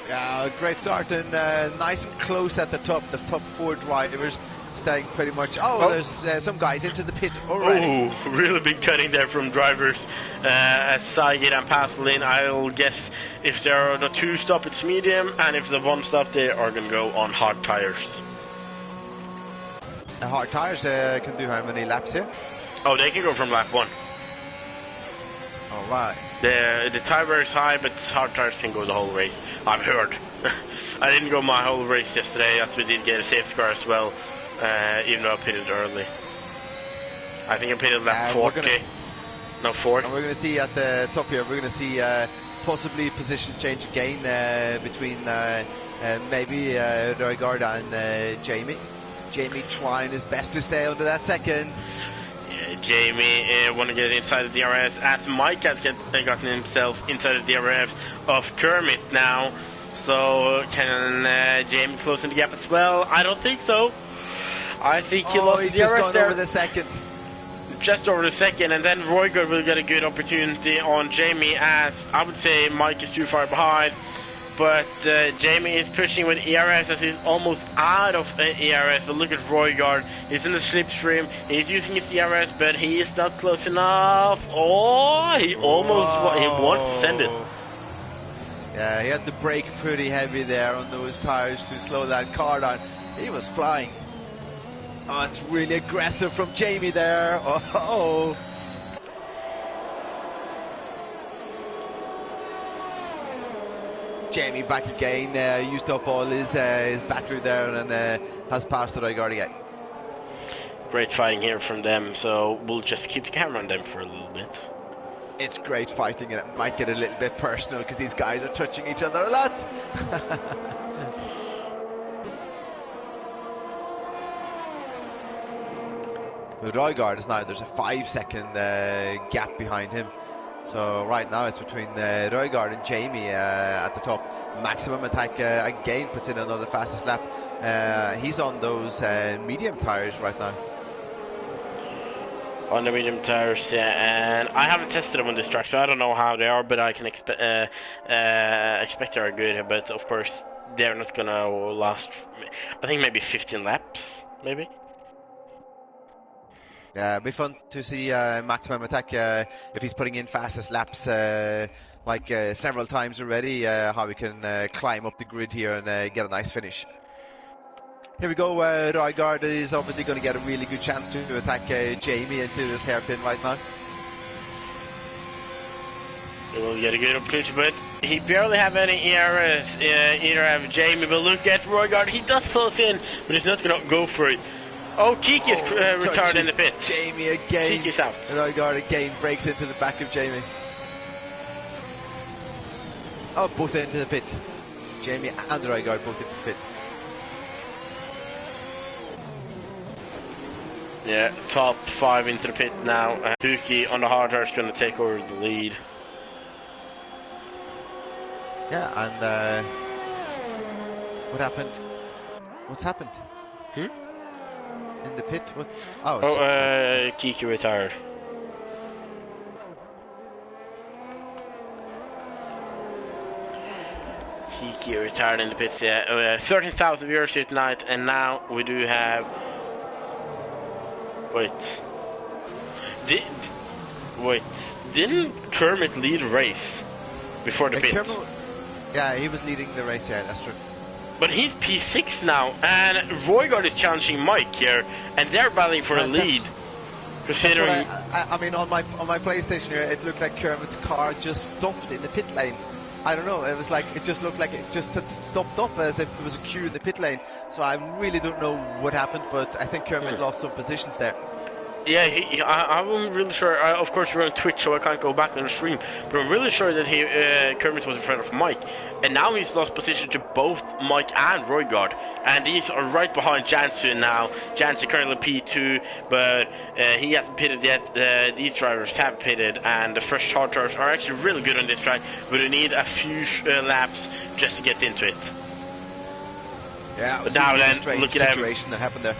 Speaker 2: Yeah, great start and nice and close at the top 4 drivers. Staying pretty much. There's some guys into the pit already.
Speaker 1: Oh, really big cutting there from drivers as Saigit and Paslin. I'll guess if there are the 2 stop, it's medium, and if the 1 stop, they are going to go on hard tires.
Speaker 2: Hard tires can do how many laps here?
Speaker 1: Oh, they can go from lap 1.
Speaker 2: Alright.
Speaker 1: The tire is high, but hard tires can go the whole race. I've heard. I didn't go my whole race yesterday, as we did get a safety car as well. Even though I pitted early. I think I pitted lap 4K. No, 4.
Speaker 2: And we're going to see at the top here, we're going to see possibly position change again between maybe Roygaard and Jamie. Jamie trying his best to stay under that second.
Speaker 1: Yeah, Jamie want to get inside the DRS as Mike has gotten himself inside the DRS of Kermit now. So can Jamie close in the gap as well? I don't think so. I think he lost
Speaker 2: he's
Speaker 1: the
Speaker 2: just
Speaker 1: DRS
Speaker 2: gone
Speaker 1: there.
Speaker 2: over the second.
Speaker 1: Just over the second, and then Roygaard will get a good opportunity on Jamie, as I would say Mike is too far behind. But Jamie is pushing with ERS as he's almost out of ERS. But look at Roygaard, he's in the slipstream, he's using his ERS, but he is not close enough. Oh, he almost he wants to send it.
Speaker 2: Yeah, he had to brake pretty heavy there on those tires to slow that car down. He was flying. Oh, it's really aggressive from Jamie there. Oh. Jamie back again, used up all his battery there and has passed the Roygaard again.
Speaker 1: Great fighting here from them, so we'll just keep the camera on them for a little bit.
Speaker 2: It's great fighting and it might get a little bit personal because these guys are touching each other a lot. With Roygaard is now, there's a 5-second gap behind him. So right now it's between Roygaard and Jamie at the top. Maximum Attack again puts in another fastest lap. He's on those medium tires right now.
Speaker 1: On the medium tires, yeah, and I haven't tested them on this track, so I don't know how they are, but I can expect they are good, but of course they're not gonna last, I think maybe 15 laps, maybe?
Speaker 2: Yeah, it'd be fun to see Maximum Attack if he's putting in fastest laps several times already, how we can climb up the grid here and get a nice finish. Here we go, Roygaard is obviously going to get a really good chance to attack Jamie into this hairpin right now.
Speaker 1: He will get a good opportunity, but he barely have any ERS, either have Jamie, but look at Roygaard, he does close in, but he's not going to go for it. Oh, Kiki is retarded in the pit.
Speaker 2: Jamie again.
Speaker 1: Kiki's out.
Speaker 2: Roygaard again breaks into the back of Jamie. Oh, both into the pit. Jamie and Roygaard both into the pit.
Speaker 1: Yeah, top 5 into the pit now. Huki on the hard tire is going to take over the lead.
Speaker 2: Yeah, and what happened? What's happened? In the pit? What's...
Speaker 1: Kiki retired. Kiki retired in the pits, yeah. 13,000 viewers here tonight, and now we do have... Wait. Didn't Kermit lead a race before the pit?
Speaker 2: Yeah, he was leading the race, yeah, that's true.
Speaker 1: But he's P6 now, and Roygaard is challenging Mike here, and they're battling for a lead. Considering,
Speaker 2: I mean, on my PlayStation here, it looked like Kermit's car just stopped in the pit lane. I don't know. It was like it just looked like it just had stopped up as if there was a queue in the pit lane. So I really don't know what happened, but I think Kermit lost some positions there.
Speaker 1: Yeah, I'm really sure. Of course, we're on Twitch, so I can't go back on the stream. But I'm really sure that Kermit was in front of Mike, and now he's lost position to both Mike and Roygaard, and these are right behind Jansen now. Jansen currently P2, but he hasn't pitted yet. These drivers have pitted, and the first hard drivers are actually really good on this track, but they need a few laps just to get into it.
Speaker 2: Yeah, it was
Speaker 1: now
Speaker 2: a
Speaker 1: then,
Speaker 2: strange
Speaker 1: look at
Speaker 2: situation that happened there.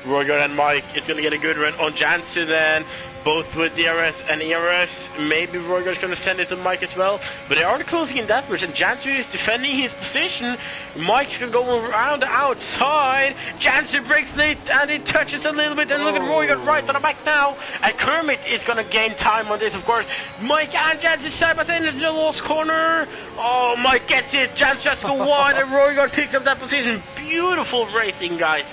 Speaker 1: Roygaard and Mike is going to get a good run on Jansen then, both with DRS and ERS. Maybe Roygaard's going to send it to Mike as well, but they are closing in that much, and Jansen is defending his position. Mike's going to go around the outside. Jansen breaks late, and it touches a little bit, and look at Roygaard right on the back now, and Kermit is going to gain time on this, of course. Mike and Jansen side by side in the lost corner. Oh, Mike gets it. Jansen just go wide, and Roygaard picks up that position. Beautiful racing, guys.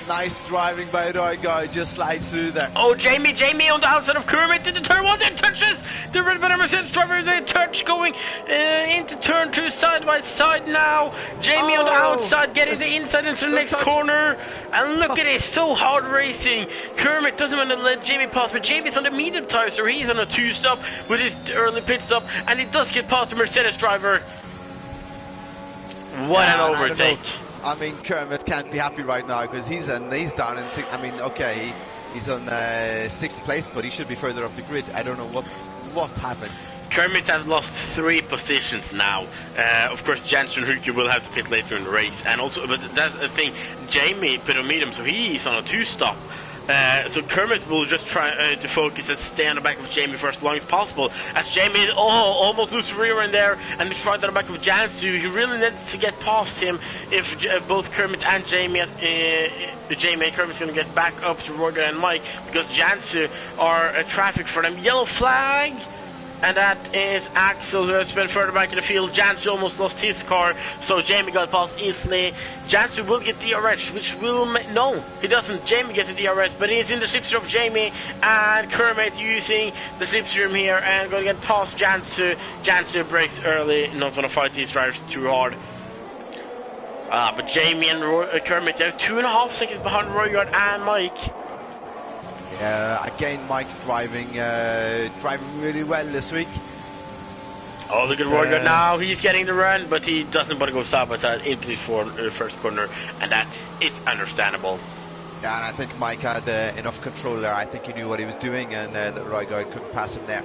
Speaker 2: Nice driving by Roygaard, just slides through there.
Speaker 1: Oh, Jamie on the outside of Kermit into turn 1, then touches the red banner Mercedes driver. They touch going into turn 2 side by side now. Jamie on the outside getting the inside into the next corner. And look at it, so hard racing. Kermit doesn't want to let Jamie pass, but Jamie's on the medium tire, so he's on a 2-stop with his early pit stop, and he does get past the Mercedes driver. What an overtake.
Speaker 2: I mean, Kermit can't be happy right now because he's down in. I mean, okay, he's on 6th place, but he should be further up the grid. I don't know what happened.
Speaker 1: Kermit has lost 3 positions now. Of course, Jansen Huke will have to pit later in the race, and also, but that's the thing. Jamie pit on medium, so he's on a 2-stop. So Kermit will just try to focus and stay on the back of Jamie for as long as possible. As Jamie almost loses rear end there, and he's right on the back of Jansu. He really needs to get past him if both Kermit and Jamie and Kermit's going to get back up to Roger and Mike, because Jansu are traffic for them. Yellow flag. And that is Axel, who has been further back in the field. Jansu almost lost his car, so Jamie got past easily. Jansu will get DRS, which will no, he doesn't. Jamie gets the DRS, but he's in the slipstream of Jamie, and Kermit using the slipstream here and going to get past Jansu. Jansu breaks early, not going to fight these drivers too hard. But Jamie and Kermit, they're 2.5 seconds behind Roygaard and Mike.
Speaker 2: Again, Mike driving really well this week.
Speaker 1: Oh, look at Roygaard now. He's getting the run, but he doesn't want to go side by side into his first corner, and that is understandable.
Speaker 2: Yeah, and I think Mike had enough control there. I think he knew what he was doing, and that Roygaard couldn't pass him there.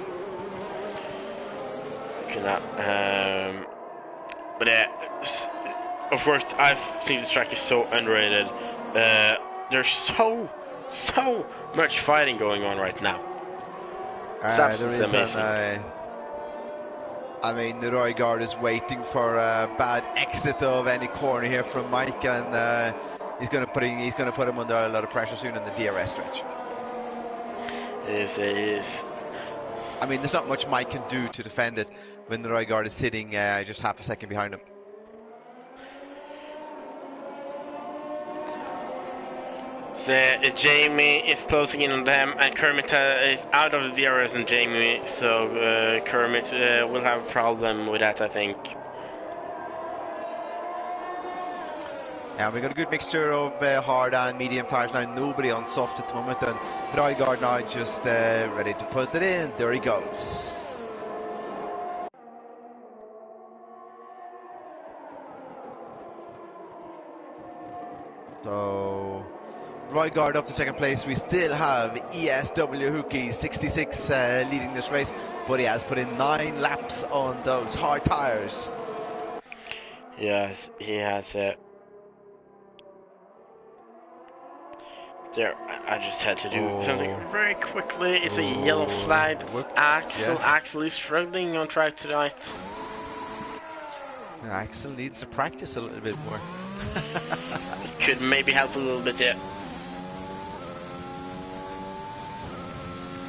Speaker 1: Of course, I've seen this track is so underrated. There's so much fighting going on right now.
Speaker 2: There is I mean, the Roygaard is waiting for a bad exit of any corner here from Mike, and he's going to put him under a lot of pressure soon in the DRS stretch.
Speaker 1: It is.
Speaker 2: I mean, there's not much Mike can do to defend it when the Roygaard is sitting just half a second behind him.
Speaker 1: Jamie is closing in on them, and Kermit is out of the DRS and Jamie, so Kermit will have a problem with that, I think.
Speaker 2: Yeah, we got a good mixture of hard and medium tires now. Nobody on soft at the moment, and Roygaard now just ready to put it in. There he goes. So Roygaard up to second place. We still have ESW Hookie 66 leading this race, but he has put in 9 laps on those hard tires.
Speaker 1: Yes, he has it. There, I just had to do something very quickly. It's a yellow flag. Axel is struggling on track tonight.
Speaker 2: Axel needs to practice a little bit more.
Speaker 1: Could maybe help a little bit, yeah.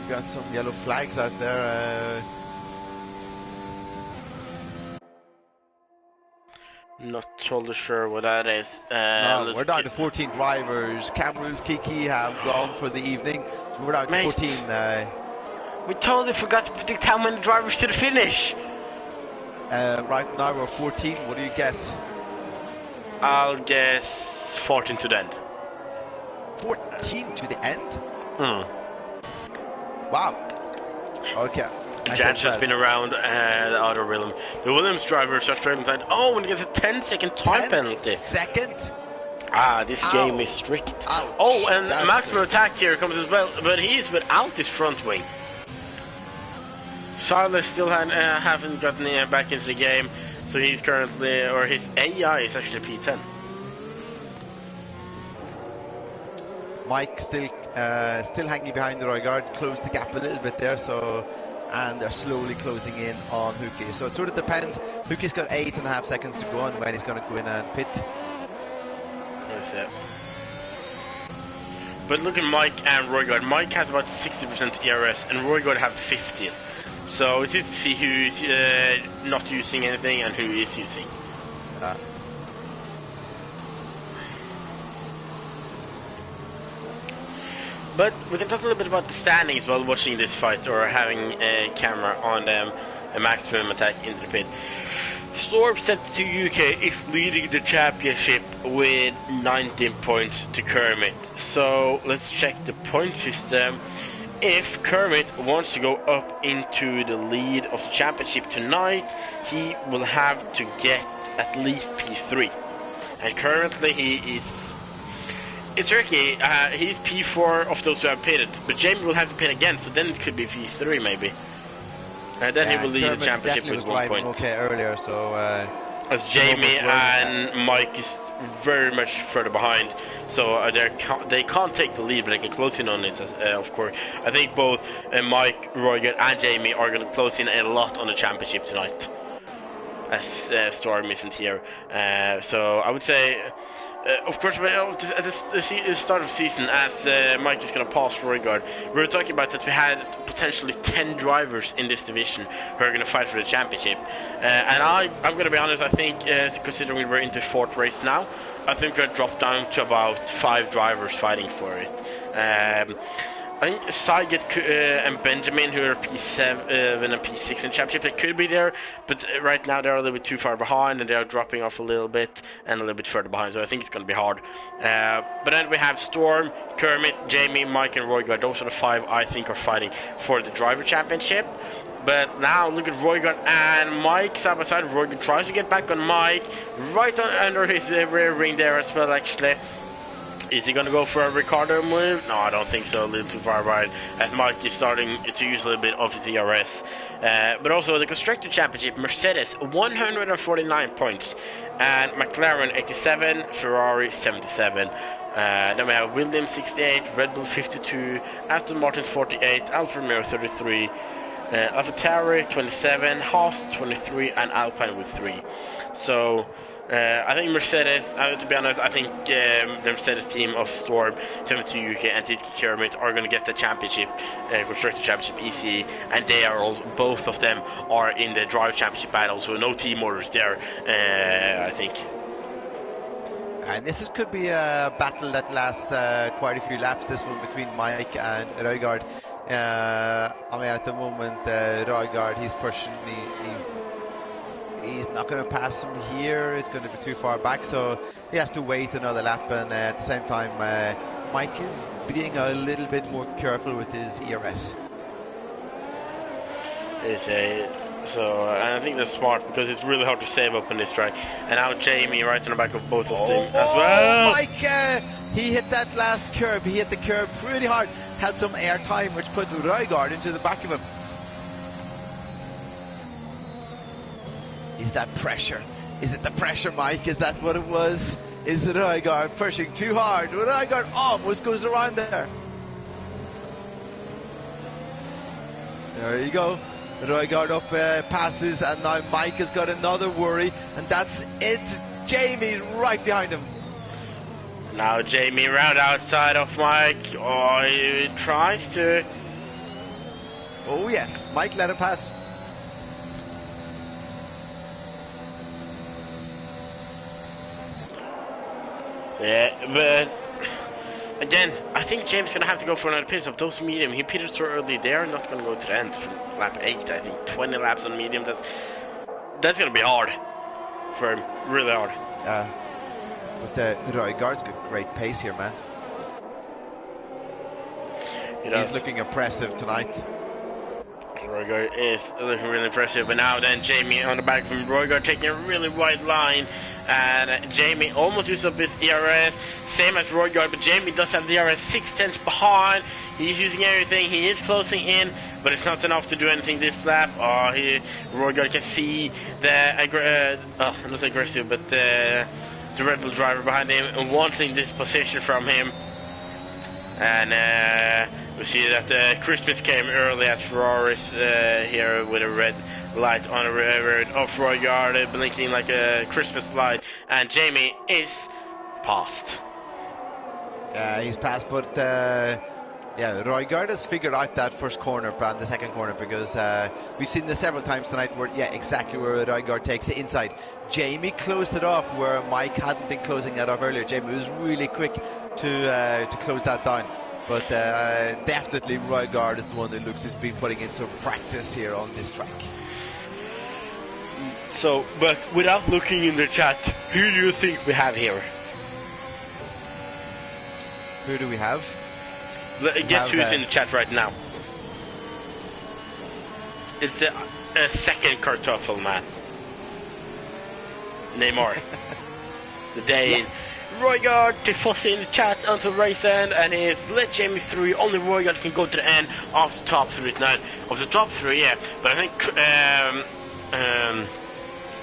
Speaker 2: Got some yellow flags out there.
Speaker 1: Not totally sure what that is.
Speaker 2: No, we're down to 14 drivers. Cameron's Kiki have gone for the evening. So we're down to 14.
Speaker 1: We totally forgot to predict how many drivers to the finish.
Speaker 2: Right now we're 14. What do you guess?
Speaker 1: I'll guess 14 to the end.
Speaker 2: 14 to the end?
Speaker 1: Hmm.
Speaker 2: Wow. Okay.
Speaker 1: Jan's just been around the outer Williams. The Williams driver starts driving time. Oh, and he gets a 10-second time penalty.
Speaker 2: 10 second?
Speaker 1: Ah, this game is strict.
Speaker 2: Ouch.
Speaker 1: Oh, and
Speaker 2: That's
Speaker 1: maximum
Speaker 2: good.
Speaker 1: attack here comes as well, but he's without his front wing. Silas still haven't gotten back into the game, so he's currently, or his AI is actually P10.
Speaker 2: Mike still hanging behind the Roygaard, closed the gap a little bit there, so, and they're slowly closing in on Huki. So it sort of depends. Huki's got 8.5 seconds to go on when he's going to go in and pit.
Speaker 1: That's it. But look at Mike and Roygaard. Mike has about 60% ERS, and Roygaard have 15. So it's easy to see who's not using anything and who is using. But we can talk a little bit about the standings while watching this fight, or having a camera on them, a maximum attack into the pit. Storm set to UK is leading the championship with 19 points to Kermit. So let's check the point system. If Kermit wants to go up into the lead of the championship tonight, he will have to get at least P3. And currently he is... It's tricky, he's P4 of those who have pitted, but Jamie will have to pit again, so then it could be P3 maybe. And then he will lead
Speaker 2: Kermit
Speaker 1: the championship with 1 point.
Speaker 2: Okay, earlier, so...
Speaker 1: As Jamie and Mike is very much further behind, so they can't take the lead, but they can close in on it, of course. I think both Mike, Roygan and Jamie are going to close in a lot on the championship tonight, as Storm isn't here. So I would say, of course, at the start of the season, as Mike is going to pass Roygaard, we were talking about that we had potentially 10 drivers in this division who are going to fight for the championship. And I'm going to be honest, I think, considering we're into 4th race now, I think we're dropped down to about 5 drivers fighting for it. I think Saget and Benjamin, who are P7 and P6 in the championship, they could be there, but right now they're a little bit too far behind, and they are dropping off a little bit and a little bit further behind, so I think it's going to be hard. But then we have Storm, Kermit, Jamie, Mike, and Roygaard. Those are the 5 I think are fighting for the driver championship. But now look at Roygaard and Mike side by side. Roygaard tries to get back on Mike, right under his rear wing there as well, actually. Is he going to go for a Ricardo move? No, I don't think so. A little too far right, as Mike is starting to use a little bit of his ERS. But also the Constructor Championship, Mercedes 149 points, and McLaren 87, Ferrari 77. Then we have Williams 68, Red Bull 52, Aston Martin 48, Alfa Romeo 33, AlphaTauri 27, Haas 23, and Alpine with 3. So I think Mercedes, to be honest, I think the Mercedes team of Storm, 72 UK and TT Kermit are going to get the championship, Constructor Championship easy, and they are all, both of them are in the Drive Championship battle, so no team orders there, I think.
Speaker 2: And this could be a battle that lasts quite a few laps, this one between Mike and Roygaard. I mean, at the moment, Roygaard, he's pushing, he's not going to pass him here, it's going to be too far back, so he has to wait another lap, and at the same time, Mike is being a little bit more careful with his ERS. And I think that's smart, because it's really hard to save up on this track. And now Jamie right on the back of both of them as well. Mike, he hit that last curve. He hit the curve pretty hard. Had some air time, which put Roygaard into the back of him. Is that pressure? Is it the pressure, Mike? Is that what it was? Is it Roygaard pushing too hard? Roygaard almost goes around there. There you go. Roygaard up passes, and now Mike has got another worry, and that's it. Jamie right behind him.
Speaker 1: Now Jamie round outside of Mike. Oh, he tries to.
Speaker 2: Oh yes, Mike let him pass.
Speaker 1: Yeah, but again, I think James is going to have to go for another pit stop. Those medium, he pitted so early, they are not going to go to the end from lap 8, I think. 20 laps on medium, That's gonna be hard for him, really hard.
Speaker 2: But Røygaard's got great pace here, man. He's looking impressive tonight.
Speaker 1: Røygaard is looking really impressive, but now then Jamie on the back from Røygaard taking a really wide line, and Jamie almost used up his ERS, same as Røygaard, but Jamie does have the ERS 6/10 behind. He's using everything, he is closing in, but it's not enough to do anything this lap. Røygaard can see the not aggressive, but the Red Bull driver behind him and wanting this position from him. And we see that Christmas came early at Ferraris here with a red light on the road of Røygaard, blinking like a Christmas light, and Jamie is passed.
Speaker 2: Yeah, he's passed, but Røygaard has figured out that first corner and the second corner, because we've seen this several times tonight where, exactly where Røygaard takes the inside. Jamie closed it off where Mike hadn't been closing that off earlier. Jamie was really quick to close that down. But definitely Røygaard is the one that looks has been putting in some practice here on this track.
Speaker 1: So, but without looking in the chat, who do you think we have here?
Speaker 2: Who do we have?
Speaker 1: Guess who's in the chat right now? It's the second Kartoffel man. Neymar. The day is Røygaard Tifosi in the chat until race end, and it's let Jamie through. Only Røygaard can go to the end of the top three tonight. Of the top three, yeah. But I think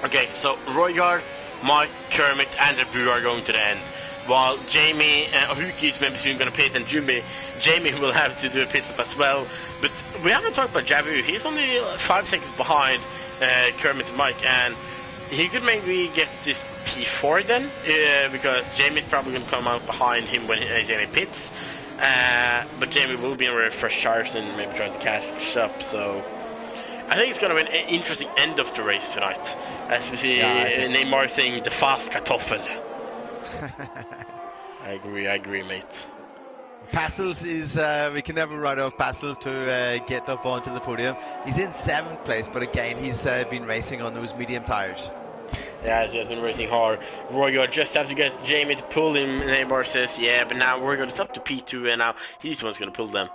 Speaker 1: okay, so Røygaard, Mike, Kermit, and Drew are going to the end. While Jamie, Huki is maybe soon going to pit, and Jamie will have to do a pit stop as well. But we haven't talked about Jabu. He's only 5 seconds behind Kermit and Mike, and he could maybe get this P4 then, because Jamie's probably going to come out behind him when Jamie pits. But Jamie will be in a fresh tires and maybe try to catch up, so I think it's going to be an interesting end of the race tonight. As we see Neymar saying the fast Kartoffel. I agree, mate.
Speaker 2: Passels is, we can never write off Passels to get up onto the podium. He's in 7th place, but again, he's been racing on those medium tires.
Speaker 1: Yeah, he has been racing hard. Røygaard just has to get Jamie to pull him. Neymar says, yeah, but now Røygaard is up to P2, and now he's the one who's going to pull them.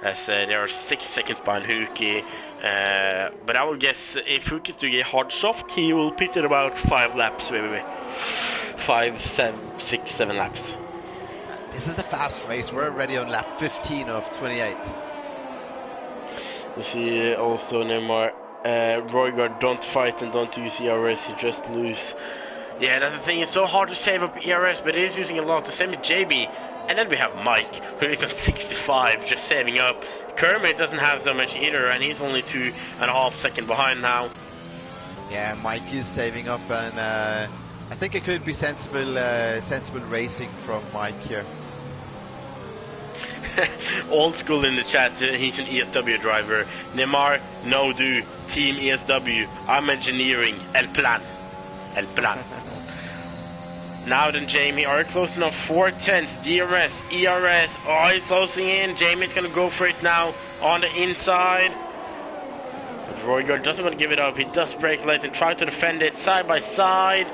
Speaker 1: As they are 6 seconds behind Huki. But I will guess if Huki is doing a hard soft, he will pit at about 5 laps, maybe. 5, 7, 6, 7 laps.
Speaker 2: This is a fast race. We're already on lap 15 of 28.
Speaker 1: You see also Neymar, Røygaard, don't fight and don't use ERS, you just lose. Yeah, that's the thing, it's so hard to save up ERS, but it is using a lot. The same with JB. And then we have Mike, who is on 65, just saving up. Kermit doesn't have so much either, and he's only 2.5 seconds behind now.
Speaker 2: Yeah, Mike is saving up, and I think it could be sensible racing from Mike here.
Speaker 1: Old school in the chat, he's an ESW driver. Neymar, no do, team ESW, I'm engineering, el plan. Now then Jamie, are you close enough? 4/10, DRS, ERS, oh he's closing in, Jamie's gonna go for it now, on the inside. But Røygaard doesn't want to give it up, he does brake late and try to defend it side by side.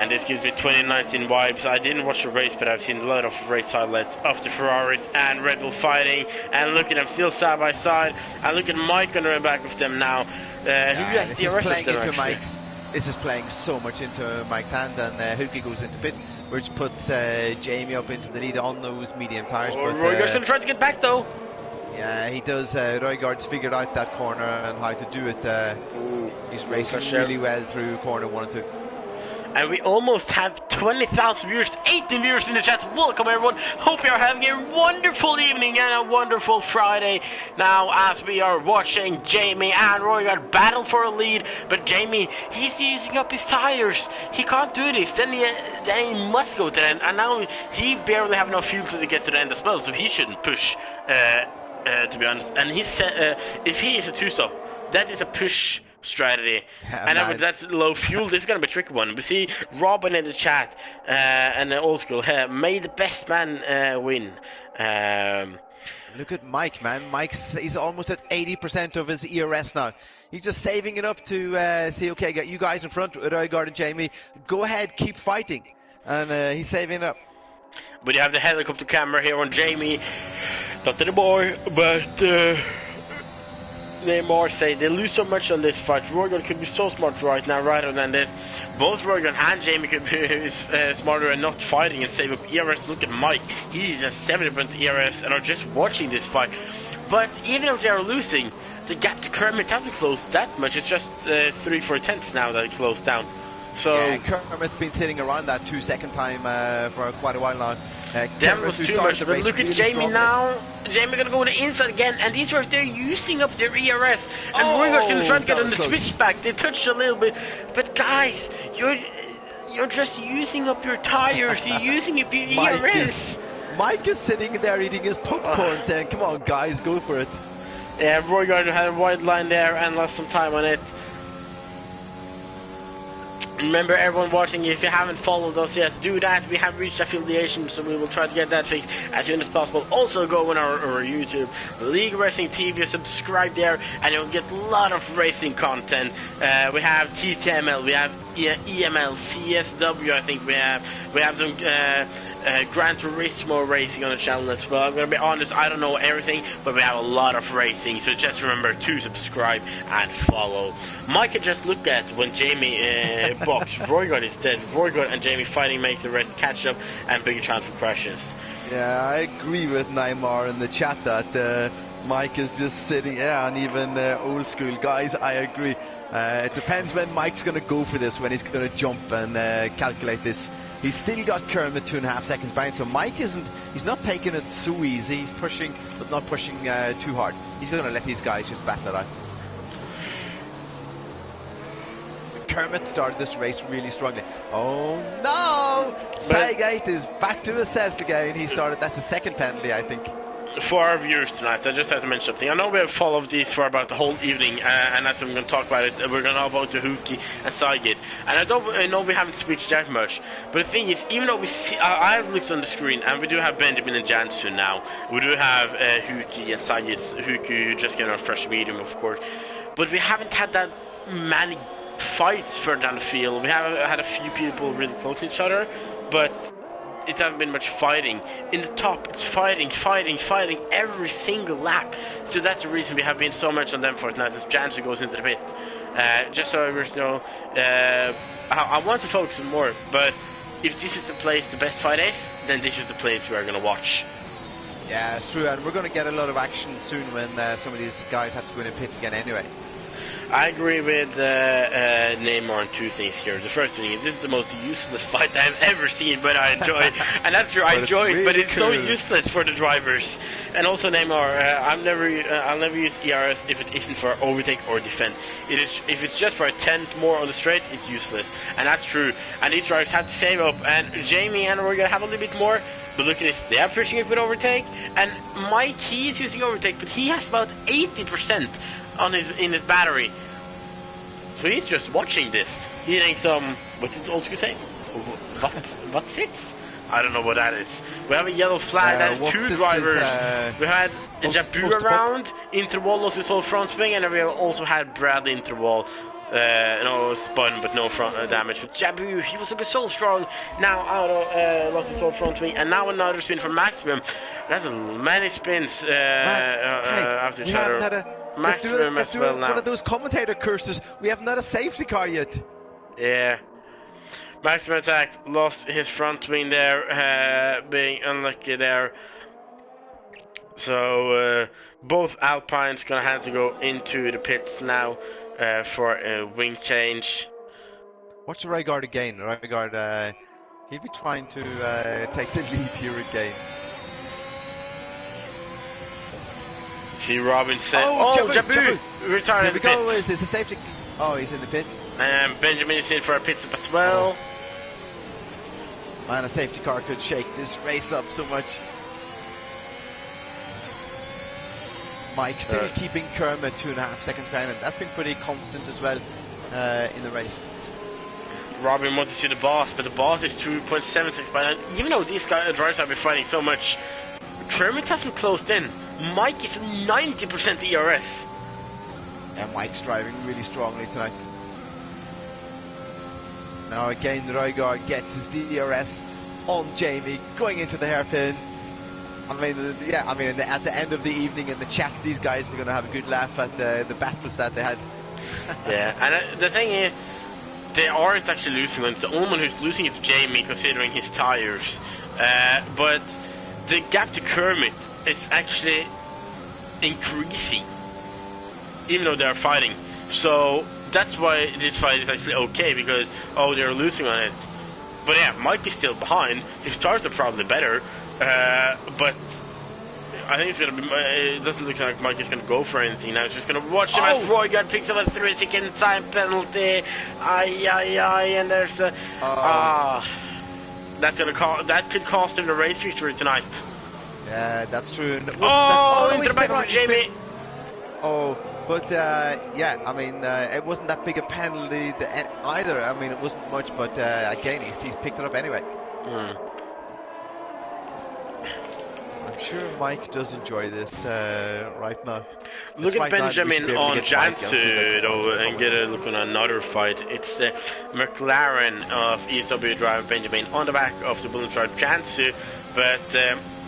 Speaker 1: And this gives me 2019 vibes. I didn't watch the race, but I've seen a lot of race highlights of the Ferraris and Red Bull fighting. And look at them still side by side. And look at Mike on the back of them now.
Speaker 2: This is playing into Mike's. This is playing so much into Mike's hand, and Huki goes into pit, which puts Jamie up into the lead on those medium tires. But
Speaker 1: Røygaard's going to try to get back though.
Speaker 2: Yeah, he does. Røygaard's figured out that corner and how to do it. He's racing really well through corner 1 and 2.
Speaker 1: And we almost have 20,000 viewers, 18 viewers in the chat. Welcome everyone. Hope you are having a wonderful evening and a wonderful Friday. Now as we are watching Jamie and Røygaard battle for a lead. But Jamie, he's using up his tires. He can't do this. Then he must go to the end. And now he barely have enough fuel to get to the end as well. So he shouldn't push, to be honest. And he's, if he is a 2-stop, that is a push strategy. And that's low fuel. This is gonna be a tricky one. We see Robin in the chat and old school may the best man win.
Speaker 2: Look at Mike, man. He's almost at 80% of his ERS now. He's just saving it up to see, okay, get you guys in front with Øygarden and Jamie. Go ahead, keep fighting. And he's saving it up.
Speaker 1: But you have the helicopter camera here on Jamie. Not anymore, but Neymar say they lose so much on this fight. Roygan could be so smart right now rather than this. Both Roygan and Jamie could be smarter and not fighting and save up ERS. Look at Mike. He's at 70% ERS and are just watching this fight. But even if they are losing, the gap to Kermit hasn't closed that much. It's just 3/4 now that it closed down. So
Speaker 2: yeah, Kermit's been sitting around that 2-second time for quite a while now.
Speaker 1: That was too much, but look at Jamie now. Jamie gonna go on the inside again, and these guys, they're using up their ERS. And Roygar's gonna try to get on the switchback. They touched a little bit, but guys, you're just using up your tires. You're using up your ERS.
Speaker 2: Mike is sitting there eating his popcorn, saying, "Come on, guys, go for it."
Speaker 1: Yeah, Roygar had a wide line there and lost some time on it. Remember, everyone watching, if you haven't followed us yet, do that. We have reached affiliation, so we will try to get that fixed as soon as possible. Also, go on our YouTube, League Racing TV, subscribe there, and you'll get a lot of racing content. We have TTML, we have EML, CSW, I think we have some Gran Turismo racing on the channel as well. I'm gonna be honest, I don't know everything, but we have a lot of racing, so just remember to subscribe and follow. Mike can just look at when Jamie boxed. Roygar is dead. Roygar and Jamie fighting make the rest catch up and bigger chance for crashes.
Speaker 2: Yeah, I agree with Neymar in the chat that Mike is just sitting, and even old school guys, I agree. It depends when Mike's going to go for this, when he's going to jump and calculate this. He's still got Kermit 2.5 seconds behind, so Mike he's not taking it so easy. He's pushing, but not pushing too hard. He's going to let these guys just battle it out. Kermit started this race really strongly. Oh no! Saigate is back to himself again. That's his second penalty, I think.
Speaker 1: For our viewers tonight, I just have to mention something. I know we have followed these for about the whole evening, and that's what I'm going to talk about it. We're going to talk about the Huki and Saigate. And I know we haven't switched that much, but the thing is, even though we see, I've looked on the screen, and we do have Benjamin and Janssen now. We do have Huki and Saigate. Huki just getting on fresh medium, of course. But we haven't had that many fights further down the field. We have had a few people really close to each other, but it hasn't been much fighting. In the top, it's fighting every single lap. So that's the reason we have been so much on them for tonight, as Jansen goes into the pit. Just so everyone knows, I want to focus on more, but if this is the place the best fight is, then this is the place we are going to watch.
Speaker 2: Yeah, it's true, and we're going to get a lot of action soon when some of these guys have to go in a pit again anyway.
Speaker 1: I agree with Neymar on two things here. The first thing is, this is the most useless fight I've ever seen, but I enjoy it. And that's true, I enjoy it, but it's so useless for the drivers. And also Neymar, I'll never use ERS if it isn't for overtake or defend. If it's just for a tenth more on the straight, it's useless. And that's true. And these drivers have to save up. And Jamie and we're gonna have a little bit more. But look at this, they are pushing it with overtake. And Mike, he is using overtake, but he has about 80% in his battery. So he's just watching this. He thinks what did old school say? What sits? I don't know what that is. We have a yellow flag, that is two drivers. We had Jabu around, Interwall lost his whole front wing, and then we also had Bradley Interwall. Spun but no front damage. But Jabu, he was looking so strong. Now lost his whole front wing, and now another spin from Maximum. That's many spins after each other.
Speaker 2: Let's do one of those commentator curses. We haven't had a safety car yet.
Speaker 1: Yeah. Maximum Attack lost his front wing there, being unlucky there. So both Alpines gonna have to go into the pits now for a wing change.
Speaker 2: Watch Rygaard again. Rygaard, he'll be trying to take the lead here again.
Speaker 1: See Robin said, Jabu! Retired in the pit.
Speaker 2: Is this a safety? Oh, he's in the pit.
Speaker 1: And Benjamin is in for a pit stop as well.
Speaker 2: Man, a safety car could shake this race up so much. Mike still keeping Kermit 2.5 seconds behind him. That's been pretty constant as well in the race.
Speaker 1: Robin wants to see the boss, but the boss is 2.7 seconds behind. Even though these drivers have been fighting so much, Kermit hasn't closed in. Mike is 90% ERS.
Speaker 2: And Mike's driving really strongly tonight. Now again, Rygaard gets his DRS on Jamie, going into the hairpin. I mean, at the end of the evening in the chat, these guys are going to have a good laugh at the battles that they had.
Speaker 1: Yeah, and the thing is, they aren't actually losing one. The only one who's losing is Jamie, considering his tires. But the gap to Kermit is actually increasing, even though they're fighting. So that's why this fight is actually okay, because they're losing on it. But yeah, Mike is still behind. His tires are probably better, but I think it's gonna be. It doesn't look like Mike is gonna go for anything now. He's just gonna watch him as Roygaard picks up a 3-second time penalty. And there's a that could cost him the race victory tonight.
Speaker 2: Yeah, that's true.
Speaker 1: Into the back of Jamie.
Speaker 2: But yeah, I mean, it wasn't that big a penalty either. I mean, it wasn't much, but again, he's picked it up anyway. I'm sure Mike does enjoy this right now.
Speaker 1: Look at Benjamin on Jansu, though, and get a look on another fight. It's the McLaren of ESW driver Benjamin on the back of the Bullen driver Jansu, but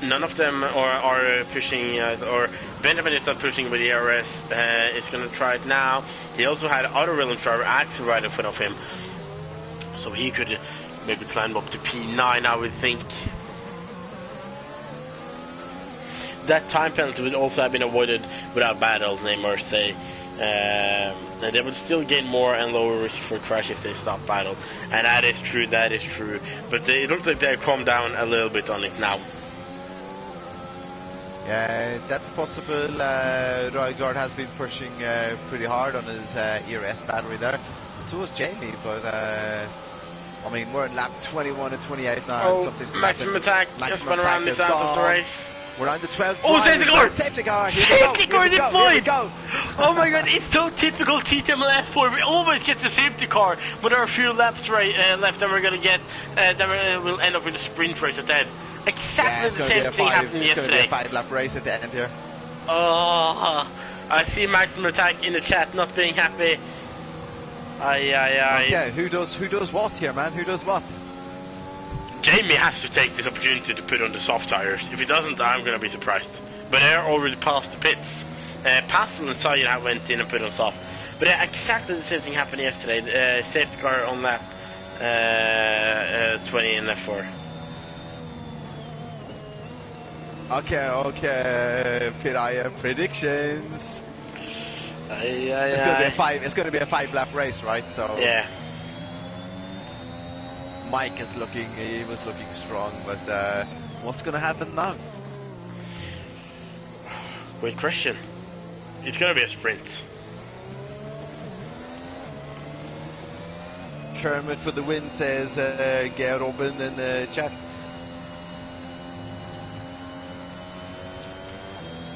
Speaker 1: none of them are pushing, or Benjamin is not pushing with the ERS. Is going to try it now. He also had other Williams driver Axel right in front of him, so he could maybe climb up to P9, I would think. That time penalty would also have been avoided without battles, Neymar say. And they would still gain more and lower risk for crash if they stop battle. And that is true. But it looks like they've calmed down a little bit on it now.
Speaker 2: Yeah, that's possible. Rygaard has been pushing pretty hard on his ERS battery there. So was Jamie, but I mean, we're in lap 21 and 28 now. And something's
Speaker 1: maximum attack just went around this out of the race.
Speaker 2: We're on the 12th.
Speaker 1: Safety car!
Speaker 2: Safety car!
Speaker 1: Safety car deployed!
Speaker 2: Go!
Speaker 1: Oh my god, it's so typical TTML F4. We always get the safety car, but there are a few laps left, and we're gonna get. Then we'll end up with a sprint race at the end. Exactly the same thing happened yesterday.
Speaker 2: It's going to be a 5-lap race at the end here.
Speaker 1: Oh, I see maximum attack in the chat not being happy.
Speaker 2: Okay, who does what here, man? Who does what?
Speaker 1: Jamie has to take this opportunity to put on the soft tires. If he doesn't, I'm going to be surprised. But they're already past the pits. Pascal and Sayed went in and put on soft. But exactly the same thing happened yesterday. Safety car on lap 20 in F4.
Speaker 2: Okay. Piraya predictions. It's going to be a 5-lap race, right? So
Speaker 1: yeah.
Speaker 2: Mike was looking strong, but what's going to happen now?
Speaker 1: Great question. It's going to be a sprint.
Speaker 2: Kermit for the win, says Geir Robin in the chat.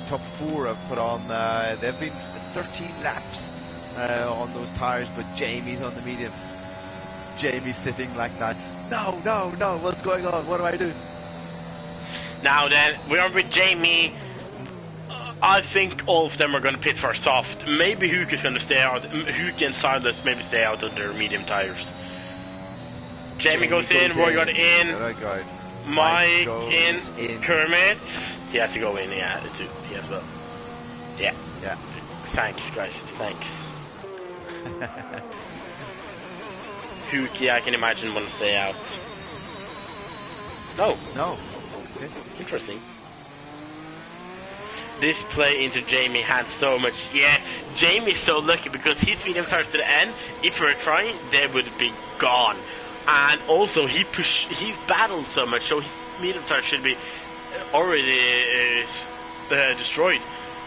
Speaker 2: Top 4 have put on, they've been 13 laps on those tires, but Jamie's on the mediums. Jamie's sitting like that. No, what's going on? What do I do?
Speaker 1: Now then, we're with Jamie. I think all of them are going to pit for soft. Maybe Hook is going to stay out. Hook and Silas maybe stay out of their medium tires. Jamie goes in, Roygaard in. Mike in. Kermit. He has to go in, yeah, too. He as well. Yeah. Thanks, guys. Thanks. Huki, I can imagine, want to stay out. No.
Speaker 2: Okay.
Speaker 1: Interesting. This play into Jamie had so much. Yeah, Jamie's so lucky because his medium tires to the end, if we were trying, they would be gone. And also, he battled so much, so his medium tires should be already destroyed.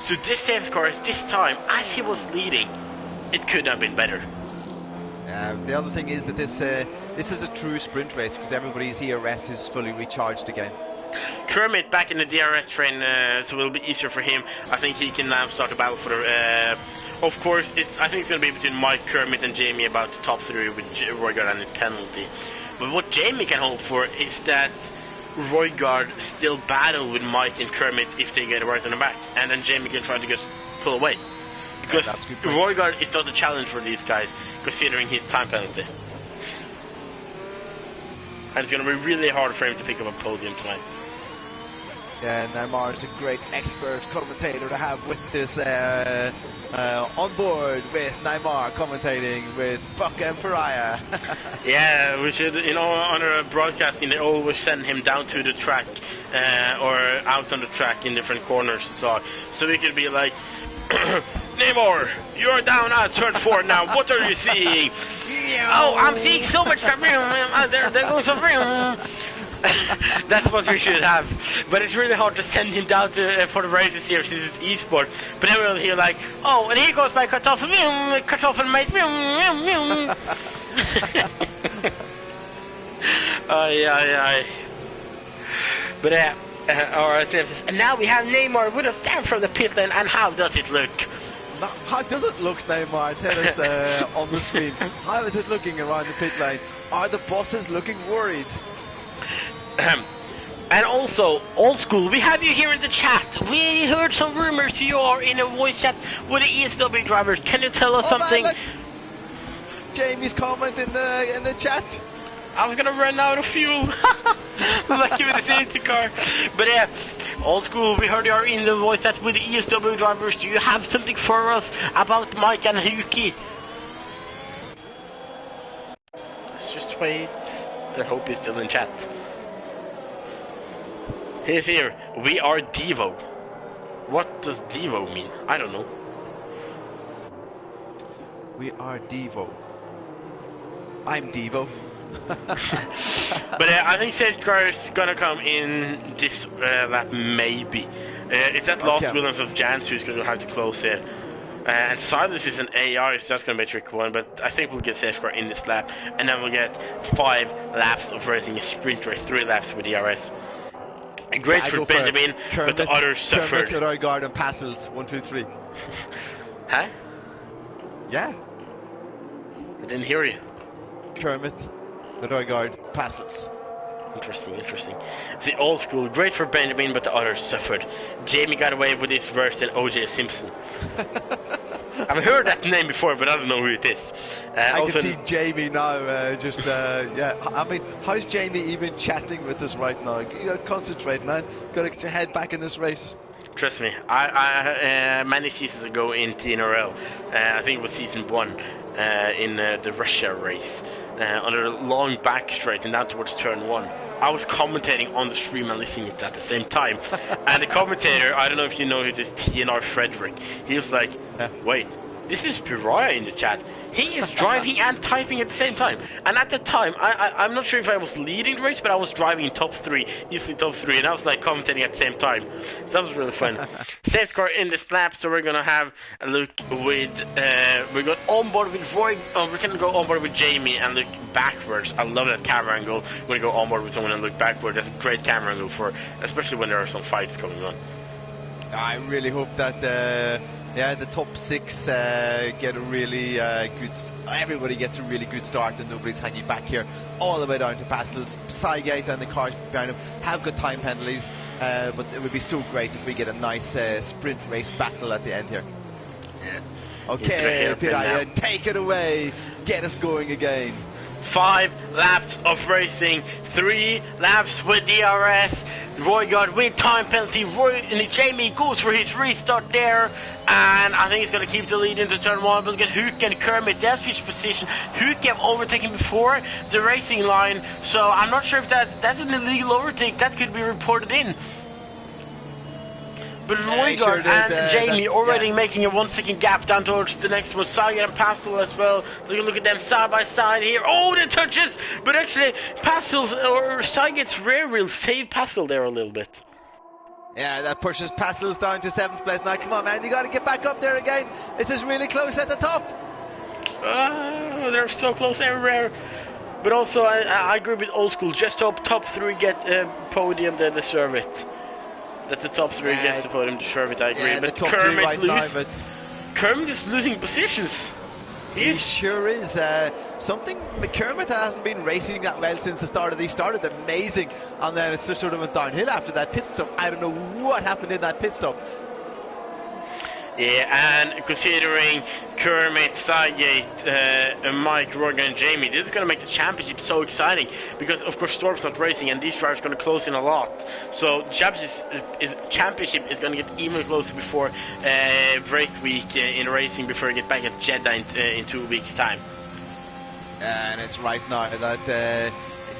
Speaker 1: So this safety car, this time, as he was leading, it could have been better.
Speaker 2: The other thing is that this is a true sprint race because everybody's ERS is fully recharged again.
Speaker 1: Kermit back in the DRS train, so it'll be easier for him. I think he can now start a battle for the... of course, I think it's going to be between Mike, Kermit and Jamie about the top 3 with Roygaard and his penalty. But what Jamie can hope for is that Roygaard still battle with Mike and Kermit if they get right on the back, and then Jamie can try to just pull away. Because Roygaard is not a challenge for these guys, considering his time penalty. And it's going to be really hard for him to pick up a podium tonight.
Speaker 2: Yeah, Neymar is a great expert commentator to have with this on board with Neymar commentating with Buck and Pariah.
Speaker 1: Yeah, we should, you know, on our broadcasting, they always send him down to the track or out on the track in different corners. So we could be like, Neymar, you're down at turn 4 now. What are you seeing? Oh, I'm seeing so much. There goes a That's what we should have. But it's really hard to send him down to for the races here since it's e-sport. But then we'll hear like, oh, and here goes my kartoffel, mate. Aye. But alright, and now we have Neymar with us down from the pit lane, and how does it look?
Speaker 2: How does it look, Neymar? Tell us on the screen. How is it looking around the pit lane? Are the bosses looking worried?
Speaker 1: And also, Old School, we have you here in the chat. We heard some rumors you are in a voice chat with the ESW drivers. Can you tell us something?
Speaker 2: Man, Jamie's comment in the chat.
Speaker 1: I was gonna run out of fuel. Like you with the safety car. But yeah, Old School, we heard you are in the voice chat with the ESW drivers. Do you have something for us about Mike and Yuki? Let's just wait. I hope he's still in chat. He's here. We are Devo. What does Devo mean? I don't know.
Speaker 2: We are Devo. I'm Devo.
Speaker 1: But I think safety car is gonna come in this lap, maybe. It's that last Williams of Jans who's gonna have to close it. And Silas is an AI, so that's gonna be a tricky one. But I think we'll get safety car in this lap, and then we'll get 5 laps of racing a sprint race, 3 laps with DRS. Great for Benjamin, but the others suffered.
Speaker 2: Kermit, Roygaard and Passels, 1, 2, 3.
Speaker 1: Huh?
Speaker 2: Yeah.
Speaker 1: I didn't hear you.
Speaker 2: Kermit, Roygaard, Passels.
Speaker 1: Interesting. The Old School, great for Benjamin, but the others suffered. Jamie got away with this worse than OJ Simpson. I've heard that name before, but I don't know who it is.
Speaker 2: I can see Jamie now, yeah. I mean, how's Jamie even chatting with us right now? You gotta concentrate, man. You gotta get your head back in this race.
Speaker 1: Trust me, I many seasons ago in TNRL, I think it was season 1, in the Russia race, on a long back straight and down towards turn 1. I was commentating on the stream and listening to it at the same time. And the commentator, I don't know if you know who this TNR Frederick, he was like, wait, this is Pariah in the chat. He is driving and typing at the same time. And at the time, I'm not sure if I was leading the race, but I was driving in top 3, easily top 3, and I was like commentating at the same time. So that was really fun. Safe car in this lap, so we're gonna have a look with, we got on board with Roy, we can go on board with Jamie and look backwards. I love that camera angle. We're gonna go on board with someone and look backwards. That's a great camera angle for, especially when there are some fights going on.
Speaker 2: I really hope that the top 6 get a really good. Everybody gets a really good start, and nobody's hanging back here all the way down to Pastels. Sygate and the cars behind him have good time penalties, but it would be so great if we get a nice sprint race battle at the end here. Yeah. Okay, Pariah, take it away. Get us going again.
Speaker 1: 5 laps of racing, 3 laps with DRS. Roygaard with time penalty. Jamie goes for his restart there, and I think he's going to keep the lead into turn 1. But get Hook and Kermit, they switch position. Hook have overtaken before the racing line, so I'm not sure if that's an illegal overtake. That could be reported in. But Roygaard and Jamie already making a 1 second gap down towards the next one. Saga and Pastel as well. Look at them side by side here. Oh, the touches! But actually, Pastel's or Saga's rear wheel saved Pastel there a little bit.
Speaker 2: Yeah, that pushes Pastels down to 7th place. Now, come on, man, you got to get back up there again. This is really close at the top.
Speaker 1: They're so close everywhere. But also, I agree with Old School. Just hope top 3 get podium, they deserve it. That the top 3 gets the podium, deserve it, I agree. But Kermit Kermit is losing positions.
Speaker 2: He sure is. Something McCormick hasn't been racing that well since the start of the. He started amazing, and then it's just sort of went downhill after that pit stop. I don't know what happened in that pit stop.
Speaker 1: Yeah, and considering Kermit, Sygate, Mike, Roger, and Jamie, this is going to make the championship so exciting because, of course, Storm's not racing, and these drivers are going to close in a lot. So the championship is going to get even closer before break week in racing before we get back at Jeddah in 2 weeks' time.
Speaker 2: And it's right now that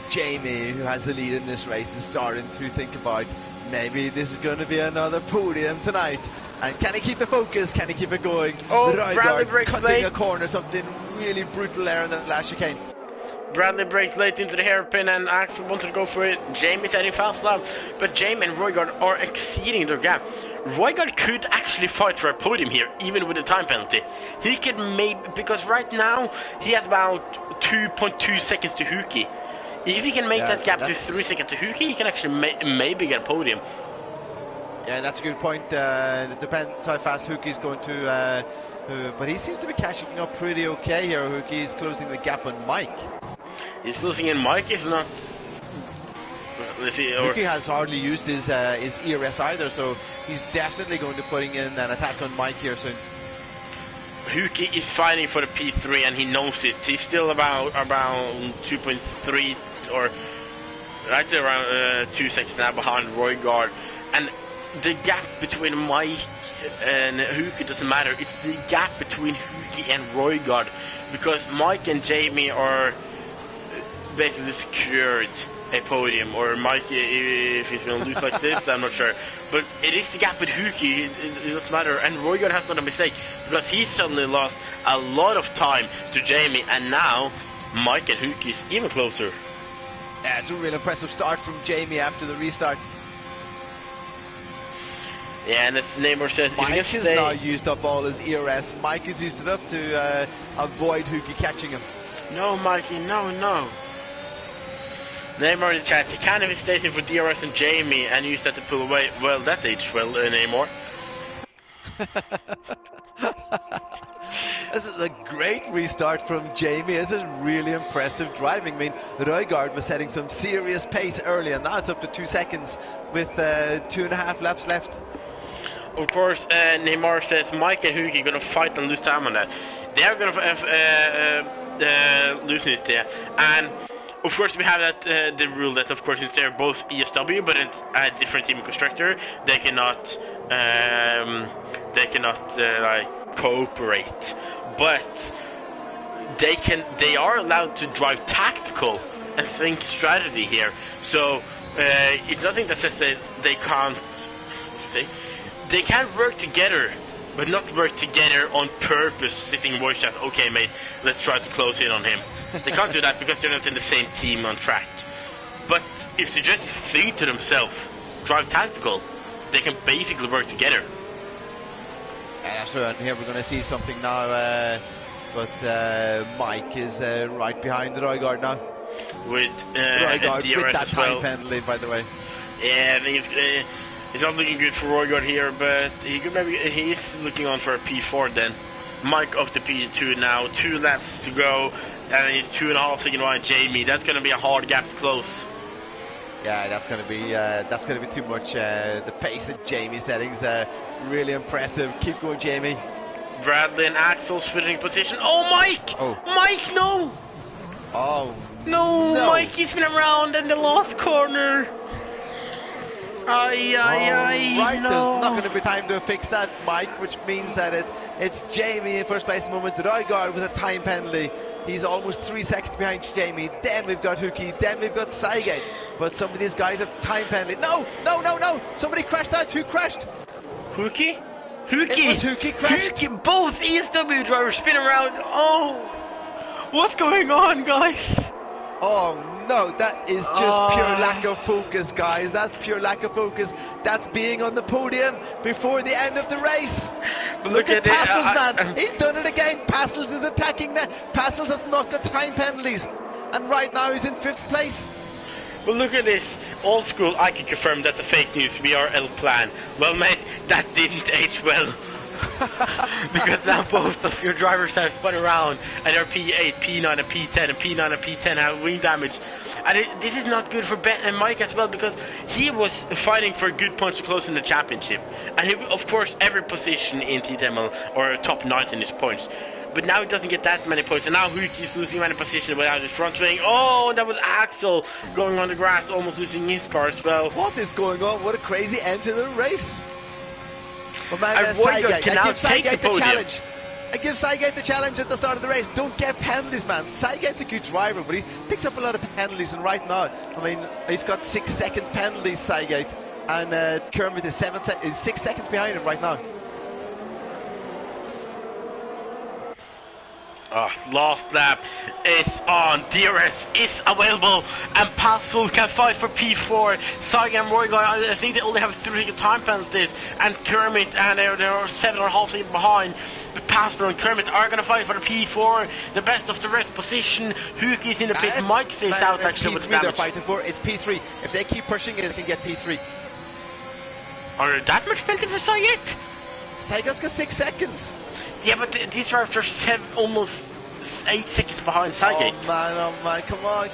Speaker 2: Jamie, who has the lead in this race, is starting to think about maybe this is going to be another podium tonight. And can he keep the focus? Can he keep it going?
Speaker 1: Oh, Bradley breaks
Speaker 2: cutting
Speaker 1: late.
Speaker 2: A corner, something really brutal there in the last chicane.
Speaker 1: Bradley breaks late into the hairpin, and Axel wanted to go for it. Jamie's heading fast now, but Jamie and Roygaard are exceeding their gap. Roygaard could actually fight for a podium here, even with the time penalty. He could maybe, because right now he has about 2.2 seconds to Huki. If he can make that gap to 3 seconds to Huki, he can actually maybe get a podium.
Speaker 2: Yeah, that's a good point. It depends how fast Huki's going to... but he seems to be catching up pretty okay here. Huki's closing the gap on Mike.
Speaker 1: He's losing in Mike, is not... Let's see,
Speaker 2: Huki has hardly used his ERS either, so he's definitely going to putting in an attack on Mike here soon.
Speaker 1: Huki is fighting for the P3 and he knows it. He's still about 2.3 or right around 2 seconds now behind Roygaard. And the gap between Mike and Huki doesn't matter. It's the gap between Huki and Roygaard, because Mike and Jamie are basically secured a podium, or Mike, if he's going to lose like this, I'm not sure. But it is the gap with Huki, it doesn't matter. And Roygaard has done a mistake, because he suddenly lost a lot of time to Jamie, and now Mike and Huki is even closer.
Speaker 2: Yeah, it's a real impressive start from Jamie after the restart.
Speaker 1: Yeah, and as Namor says,
Speaker 2: Mike has now used up all his ERS. Mike has used it up to avoid Huki catching him.
Speaker 1: No, Mikey, no. Namor in the chat, he can't even stay here for DRS and Jamie and use that to pull away. Well, that aged well, Namor.
Speaker 2: This is a great restart from Jamie. This is really impressive driving. I mean, Roygaard was setting some serious pace early, and now it's up to 2 seconds with 2.5 laps left.
Speaker 1: Of course, Neymar says Mike and Huki are going to fight and lose time on that. They are going to lose it there. And of course, we have that the rule that, of course, since they're both ESW, but it's a different team constructor, they cannot like cooperate. But they are allowed to drive tactical and think strategy here. So it's nothing that says that they can't. They can work together, but not work together on purpose, sitting voice chat, okay mate, let's try to close in on him. They can't do that because they're not in the same team on track. But if they just think to themselves, drive tactical, they can basically work together.
Speaker 2: And that's right, here we're going to see something now, but Mike is right behind Roygaard now.
Speaker 1: With
Speaker 2: Roygaard with that time
Speaker 1: well.
Speaker 2: penalty, by the way.
Speaker 1: Yeah, I think it's not looking good for Roygaard here, but he's looking on for a P4 then. Mike up to P2 now, 2 laps to go, and he's 2.5 seconds behind Jamie. That's going to be a hard gap to close.
Speaker 2: Yeah, that's going to be too much. The pace that Jamie's setting is really impressive. Keep going, Jamie.
Speaker 1: Bradley and Axel switching position. Oh, Mike!
Speaker 2: Oh.
Speaker 1: Mike, no!
Speaker 2: Oh.
Speaker 1: No, Mike, he's been around in the last corner.
Speaker 2: Right,
Speaker 1: no.
Speaker 2: There's not going to be time to fix that, Mike, which means that it's Jamie in first place at the moment. Roygaard with a time penalty. He's almost 3 seconds behind Jamie. Then we've got Huki. Then we've got Sygate. But some of these guys have time penalty. No! Somebody crashed out. Who crashed?
Speaker 1: Huki?
Speaker 2: It was Huki crashed.
Speaker 1: Huki, both ESW drivers spin around. Oh, what's going on, guys?
Speaker 2: Oh no, that is just pure lack of focus, guys. That's pure lack of focus. That's being on the podium before the end of the race. Look at Passels, man. He's done it again. Passels is attacking that. Passels has not got time penalties. And right now he's in 5th place.
Speaker 1: Well, look at this. Old school, I can confirm that's a fake news. We are El Plan. Well, mate, that didn't age well. Because now both of your drivers have spun around and they're P8, P9 and P10, and P9 and P10 have wing damage. And this is not good for Ben and Mike as well, because he was fighting for a good punch to close in the championship. And he, of course, every position in TTML or top 9 in his points. But now he doesn't get that many points, and now Huki's losing many positions without his front wing. Oh, that was Axel going on the grass, almost losing his car as well.
Speaker 2: What is going on? What a crazy end to the race. But man,
Speaker 1: And Roygaard can now take the podium.
Speaker 2: Challenge. I give Sygate the challenge at the start of the race. Don't get penalties, man. Sygate's a good driver, but he picks up a lot of penalties, and right now, I mean, he's got 6-second penalties, Sygate, and Kermit is 6 seconds behind him right now.
Speaker 1: Last lap is on. DRS is available, and Passel can fight for P4. Saga and Roygaard, I think they only have 3 time penalties, and Kermit, and they're 7.5 seconds behind. But Passel and Kermit are going to fight for the P4, the best of the rest position. Huki's in the pit. Mike stays out actually with
Speaker 2: P3
Speaker 1: damage.
Speaker 2: they're fighting for. It's P3. If they keep pushing it, they can get P3.
Speaker 1: Are there that much penalty for Sagat?
Speaker 2: Sagate's got 6 seconds.
Speaker 1: Yeah, but these drivers are almost 8 seconds behind Sygate.
Speaker 2: Oh man, come on.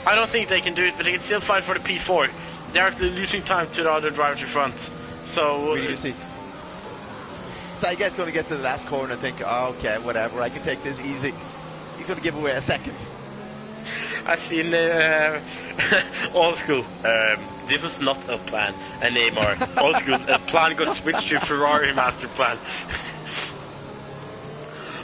Speaker 1: I don't think they can do it, but they can still fight for the P4. They're actually losing time to the other drivers in front. So
Speaker 2: really see. Sygate's going to get to the last corner and think, oh, okay, whatever, I can take this easy. He's going to give away a second.
Speaker 1: I've seen old school. This was not a plan, a Neymar. Old school, a plan got switched to Ferrari master plan.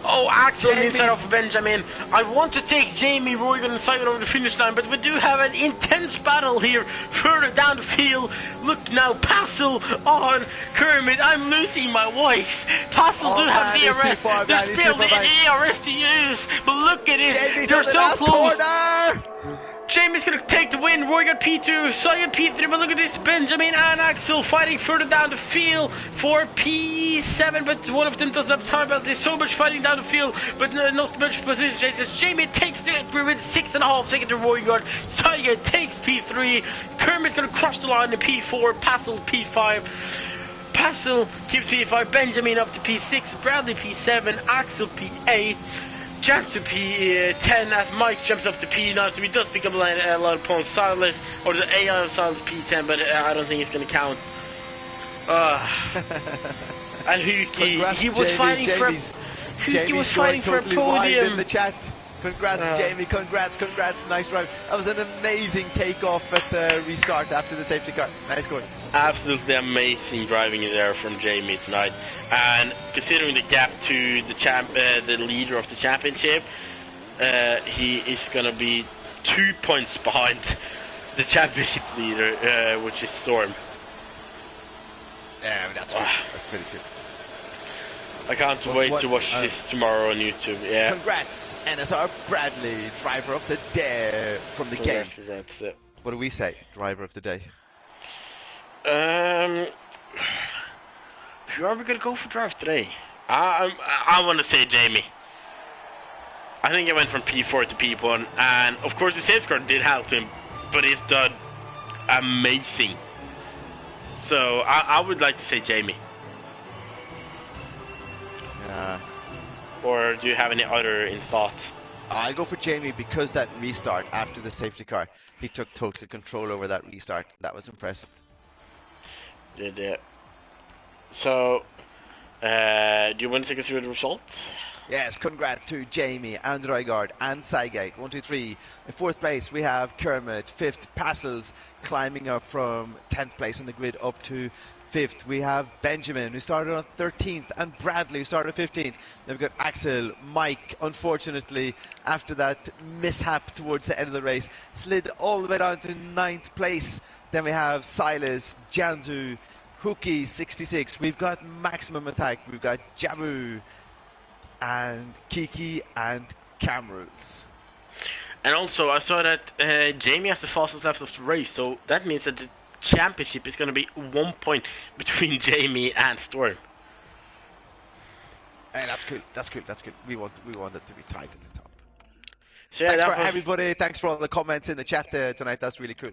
Speaker 1: Oh, Axel inside of Benjamin. I want to take Jamie Roygan and Simon over the finish line, but we do have an intense battle here further down the field. Look now, Passel on Kermit. I'm losing my wife. Passel do have DRS. There's still the DRS to use, but look at it.
Speaker 2: Jamie's
Speaker 1: they're
Speaker 2: on the
Speaker 1: so
Speaker 2: last
Speaker 1: close.
Speaker 2: Corner.
Speaker 1: Jamie's gonna take the win. Roy got P2, Simon P3, but look at this, Benjamin and Axel fighting further down the field for P7, but one of them doesn't have time. But there's so much fighting down the field, but not much position changes. Jamie takes the with 6.5 seconds to Roygaard. Tiger takes P3. Kermit's gonna cross the line to P4. Passel P5. Passel keeps P5. Benjamin up to P6. Bradley P7. Axel P8. Jumps to P10 as Mike jumps up to P9, so he does pick up a lot of points. Silas, or the AI of Silas P10, but I don't think it's going to count. And Huki, he was fighting for a podium.
Speaker 2: In the chat. Congrats, Jamie. Congrats. Nice drive. That was an amazing takeoff at the restart after the safety car. Nice going.
Speaker 1: Absolutely amazing driving in there from Jamie tonight. And considering the gap to the leader of the championship, he is going to be 2 points behind the championship leader, which is Storm.
Speaker 2: Yeah, that's good. That's pretty good.
Speaker 1: I can't wait to watch this tomorrow on YouTube. Yeah.
Speaker 2: Congrats, NSR Bradley, driver of the day from the game.
Speaker 1: That's it.
Speaker 2: What do we say, driver of the day?
Speaker 1: Who are we gonna go for drive today? I want to say Jamie. I think I went from P4 to P1, and of course the safeguard did help him, but he's done amazing. So I would like to say Jamie.
Speaker 2: Yeah.
Speaker 1: Or do you have any other in thought?
Speaker 2: I'll go for Jamie because that restart after the safety car, he took total control over that restart. That was impressive.
Speaker 1: Yeah. So, do you want to take us through the results?
Speaker 2: Yes, congrats to Jamie, and Roygaard, and Sygate. 1, 2, 3. In 4th place, we have Kermit. 5th, Passels, climbing up from 10th place on the grid up to 5th. We have Benjamin, who started on 13th, and Bradley, who started 15th. Then we've got Axel. Mike, unfortunately, after that mishap towards the end of the race, slid all the way down to 9th place. Then we have Silas, Janzu, Hookie, 66. We've got Maximum Attack. We've got Jabu, and Kiki, and Camrules.
Speaker 1: And also, I saw that Jamie has the fastest lap of the race, so that means that the championship is going to be 1 point between Jamie and Storm.
Speaker 2: Hey, that's good. We want it to be tight at the top.
Speaker 1: So
Speaker 2: Thanks for everybody. Thanks for all the comments in the chat tonight. That's really cool.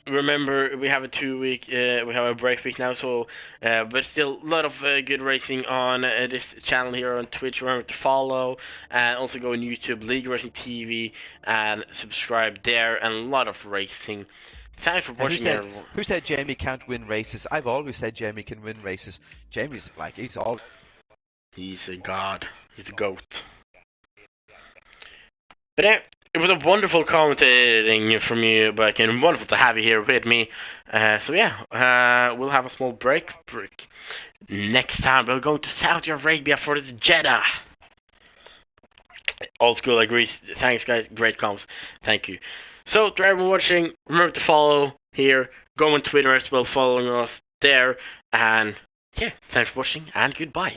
Speaker 1: remember we have a 2 week, we have a break week now, so but still a lot of good racing on this channel here on Twitch. Remember to follow and also go on YouTube, League Racing TV, and subscribe there, and a lot of racing. Thanks for
Speaker 2: And
Speaker 1: watching, everyone.
Speaker 2: who said Jamie can't win races? I've always said Jamie can win races. Jamie's like he's all.
Speaker 1: He's a god. He's a goat. But it was a wonderful commentating from you, Buck, and wonderful to have you here with me. So yeah, we'll have a small break. Next time we'll go to Saudi Arabia for the Jeddah. Old school agrees. Thanks, guys. Great comms. Thank you. So to everyone watching, remember to follow here. Go on Twitter as well, following us there. And yeah, thanks for watching, and goodbye.